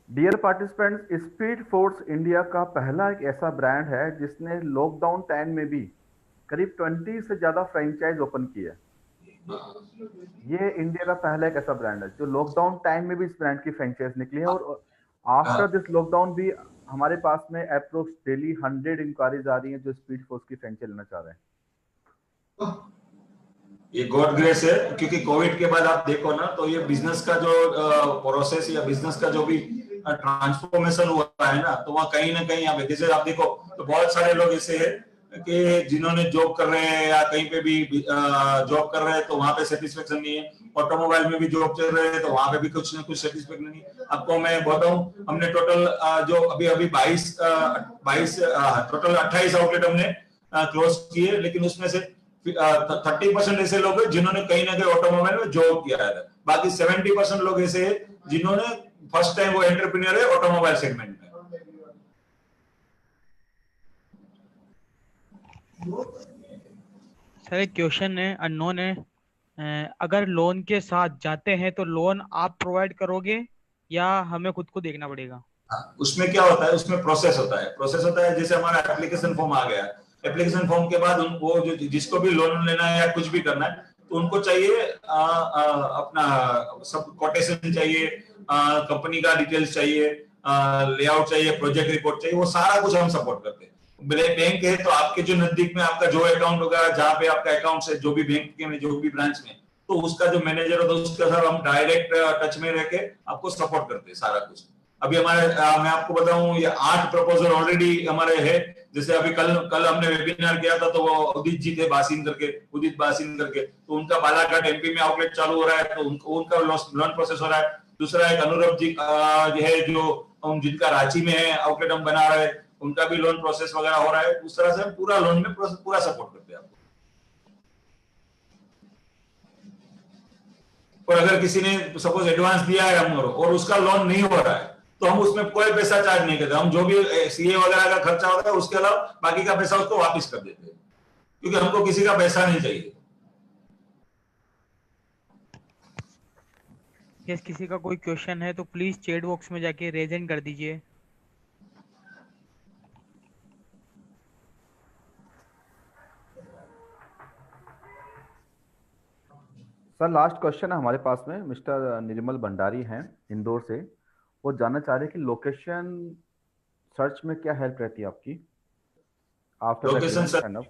Dear participants, Speed Force India का पहला एक ऐसा ब्रांड है जिसने लॉकडाउन टाइम में भी करीब 20 से ज्यादा फ्रेंचाइज ओपन की है। ये इंडिया का पहला एक ऐसा ब्रांड है जो लॉकडाउन टाइम में भी इस ब्रांड की फ्रेंचाइज निकली है, और आफ्टर दिस लॉकडाउन भी हमारे पास में अप्रोक्स डेली 100 इंक्वायरीज आ रही हैं जो स्पीड फोर्स की फ्रेंचाइज लेना चाह रहे हैं। ये गॉड ग्रेस है, क्योंकि कोविड के बाद आप देखो ना तो ये बिजनेस का जो प्रोसेस या बिजनेस का जो भी ट्रांसफॉर्मेशन हुआ है ना, तो वहाँ कहीं ना कहीं आप जैसे आप देखो तो बहुत सारे लोग ऐसे हैं कि जिन्होंने जॉब कर रहे हैं या कहीं पे भी जॉब कर रहे हैं तो वहाँ पे सेटिस्फेक्शन नहीं है। ऑटोमोबाइल में भी जॉब चल रहे हैं तो वहाँ पे भी कुछ ना कुछ सेटिस्फेक्शन नहीं है। आपको मैं बताऊं, हमने टोटल जो अभी 22 टोटल 28 आउटलेट हमने क्लोज किए, लेकिन उसमें से 30% ऐसे लोग हैं जिन्होंने कहीं ना कहीं ऑटोमोबाइल में जॉब किया है। बाकी 70% लोग ऐसे हैं जिन्होंने फर्स्ट टाइम वो एंटरप्रेन्योर है ऑटोमोबाइल सेगमेंट में। सर एक क्वेश्चन है, अननोन है, अगर लोन के साथ जाते हैं तो लोन आप प्रोवाइड करोगे या हमें खुद को देखना पड़ेगा? उसमें क्या होता है, उसमें प्रोसेस होता है जैसे हमारा एप्लीकेशन फॉर्म आ गया, एप्लीकेशन फॉर्म के बाद उनको जो जिसको भी लोन लेना है या कुछ भी करना है तो उनको चाहिए अपना सब कोटेशन चाहिए, कंपनी का डिटेल्स चाहिए, लेआउट चाहिए, प्रोजेक्ट रिपोर्ट चाहिए, वो सारा कुछ हम सपोर्ट करते हैं। बैंक है तो आपके जो नजदीक में आपका जो अकाउंट होगा, जहाँ पे आपका अकाउंट है, जो भी बैंक के में, जो भी ब्रांच में, तो उसका जो मैनेजर होता है उसके साथ हम डायरेक्ट टच में रह के आपको सपोर्ट करते हैं सारा कुछ। अभी हमारे मैं आपको बताऊं, ये 8 प्रपोजल ऑलरेडी हमारे है। जैसे अभी कल हमने वेबिनार किया था, तो वो उदित जी थे बासिन करके, तो उनका बालाघाट एमपी में आउटलेट चालू हो रहा है, तो उनका लोन प्रोसेस हो रहा है। दूसरा एक अनुरभ जी है जो जिनका रांची में है आउटलेट, हम बना रहे हैं, उनका भी लोन प्रोसेस वगैरह हो रहा है। उस तरह से हम पूरा लोन में पूरा सपोर्ट करते हैं आपको। और अगर किसी ने सपोज एडवांस दिया है हम और उसका लोन नहीं हो रहा है, तो हम उसमें कोई पैसा चार्ज नहीं करते। हम जो भी सीए वगैरह का खर्चा होता है उसके अलावा बाकी का पैसा उसको वापस कर देते हैं, क्योंकि हमको किसी का पैसा नहीं चाहिए। यस, किसी का कोई क्वेश्चन है तो प्लीज चैट बॉक्स में जाके रेज हैंड कर दीजिए। सर लास्ट क्वेश्चन है हमारे पास में, मिस्टर निर्मल भंडारी हैं इंदौर से। वो जानना चाह रहे हैं कि लोकेशन सर्च में क्या हेल्प रहती है आपकी आफ्टर लोकेशन साइन अप?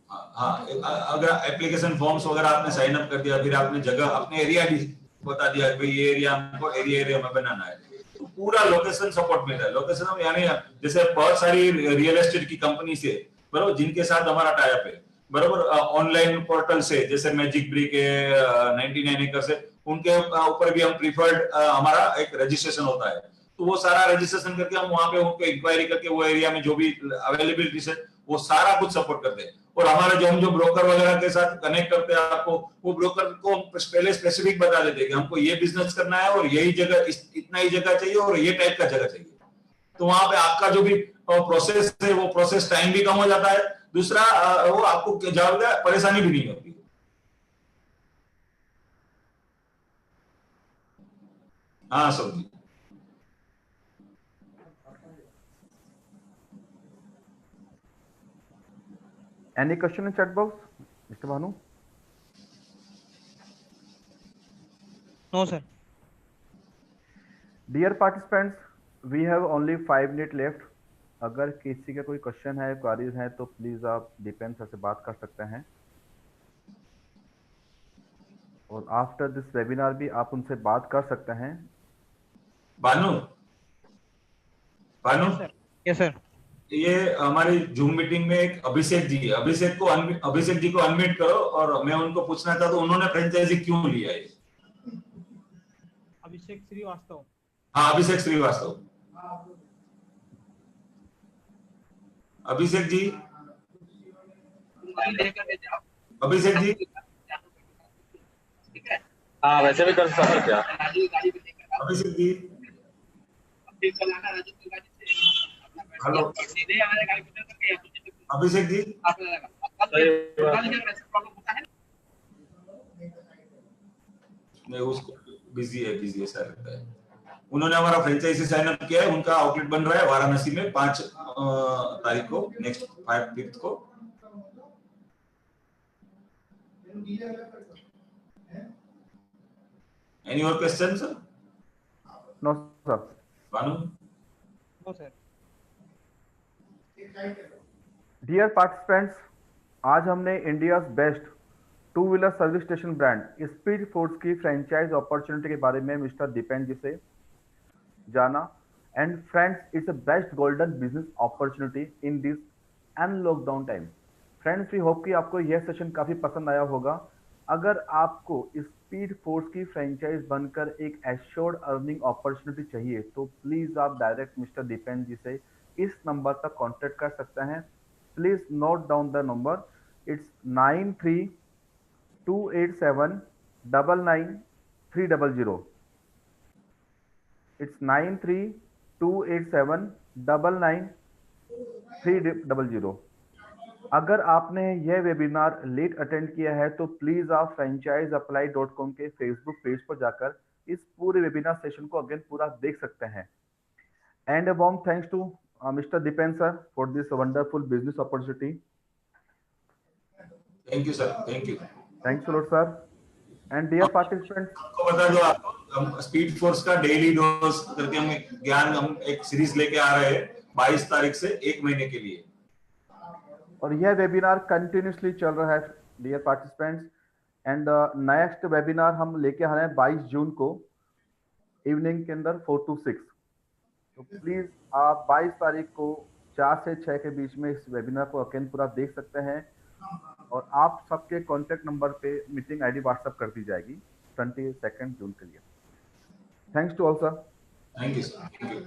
हाँ, अगर एप्लीकेशन फॉर्म्स वगैरह आपने साइन अप कर दिया, फिर आपने जगह अपने एरिया बता दिया भाई ये एरिया हमको एरिया में बनाना है, तो पूरा लोकेशन सपोर्ट मिलता है। लोकेशन यानी जैसे बहुत सारी रियल एस्टेट की कंपनी से बराबर जिनके साथ हमारा टाई अप है, बराबर ऑनलाइन पोर्टल से, जैसे मैजिक ब्रिक है, 99 एकर्स है, उनके ऊपर भी हम प्रीफर्ड हमारा एक रजिस्ट्रेशन होता है। तो वो सारा रजिस्ट्रेशन करके हम वहां पे उनको इंक्वायरी करके वो एरिया में जो भी अवेलेबिलिटी है वो सारा कुछ सपोर्ट करते हैं। और हमारे जो ब्रोकर वगैरह के साथ कनेक्ट करते हैं आपको, वो ब्रोकर को पहले स्पेसिफिक बता देते हैं कि हमको ये बिजनेस करना है और यही जगह, इतना ही जगह चाहिए और ये टाइप का जगह चाहिए। तो वहां पे आपका जो भी प्रोसेस है वो प्रोसेस टाइम भी कम हो जाता है। दूसरा वो आपको ज्यादा परेशानी भी नहीं होती। हाँ सर जी। Any question in chat box, Mr. Bhanu? No sir. Dear participants, we have only 5 minutes left. अगर किसी का कोई क्वेश्चन है, क्वारीज हैं, तो प्लीज आप दीपेन सर से बात कर सकते हैं। और आफ्टर दिस वेबिनार भी आप उनसे बात कर सकते हैं। Bhanu yes sir. ये हमारी जूम मीटिंग में एक अभिषेक जी है, अभिषेक जी को अनम्यूट करो और मैं उनको पूछना चाहता हूँ उन्होंने फ्रेंचाइजी क्यों लिया है। अभिषेक श्रीवास्तव। हाँ, अभिषेक श्रीवास्तव। अभिषेक जी हाँ वैसे भी कर सकते क्या? अभिषेक जी हेलो अभिषेक जी मैं उसको बिजी है सर। उन्होंने हमारा फ्रेंचाइजी साइन अप किया है, उनका आउटलेट बन रहा है वाराणसी में 5 तारीख को, नेक्स्ट 5th को। एनी और क्वेश्चन सर? No sir. भानु? No sir. डियर पार्टिसिपेंट्स, आज हमने India best 2 wheeler service station brand Speed Force की फ्रेंचाइज अपॉर्चुनिटी के बारे में मिस्टर दीपेन जी से जाना। And friends, it's a best golden business opportunity in this and lockdown time. Friends, we hope कि आपको यह सेशन काफ़ी पसंद आया होगा। अगर आपको स्पीड फोर्स की फ्रेंचाइज बनकर एक एश्योर्ड अर्निंग अपॉर्चुनिटी चाहिए तो प्लीज़ आप डायरेक्ट मिस्टर दीपेन जी से इस नंबर तक कॉन्टेक्ट कर सकते हैं। Please note down the number, it's 9328799300। It's 9328799300। अगर आपने यह वेबिनार लेट अटेंड किया है तो प्लीज आप franchiseapply.com के फेसबुक पेज पर जाकर इस पूरे वेबिनार सेशन को अगेन पूरा देख सकते हैं। And a warm thanks to mister Dipen sir for this wonderful business opportunity. Thank you sir, thank you. Thanks a lot sir. And dear participants, आपको बता दो, आपको हम स्पीड फोर्स का डेली डोज करके हम एक सीरीज लेके आ रहे हैं 22 तारीख से 1 महीने के लिए। और यह वेबिनार कंटिन्यूसली चल रहा है dear participants. And next webinar हम लेके आ रहे हैं 22 जून को इवनिंग के अंदर 4 to 6। तो प्लीज आप 22 तारीख को 4 से 6 के बीच में इस वेबिनार को अकेले पूरा देख सकते हैं। और आप सबके कॉन्टेक्ट नंबर पे मीटिंग आईडी व्हाट्सएप कर दी जाएगी 22 जून के लिए। Thanks to all sir. Thank you sir. Thank you.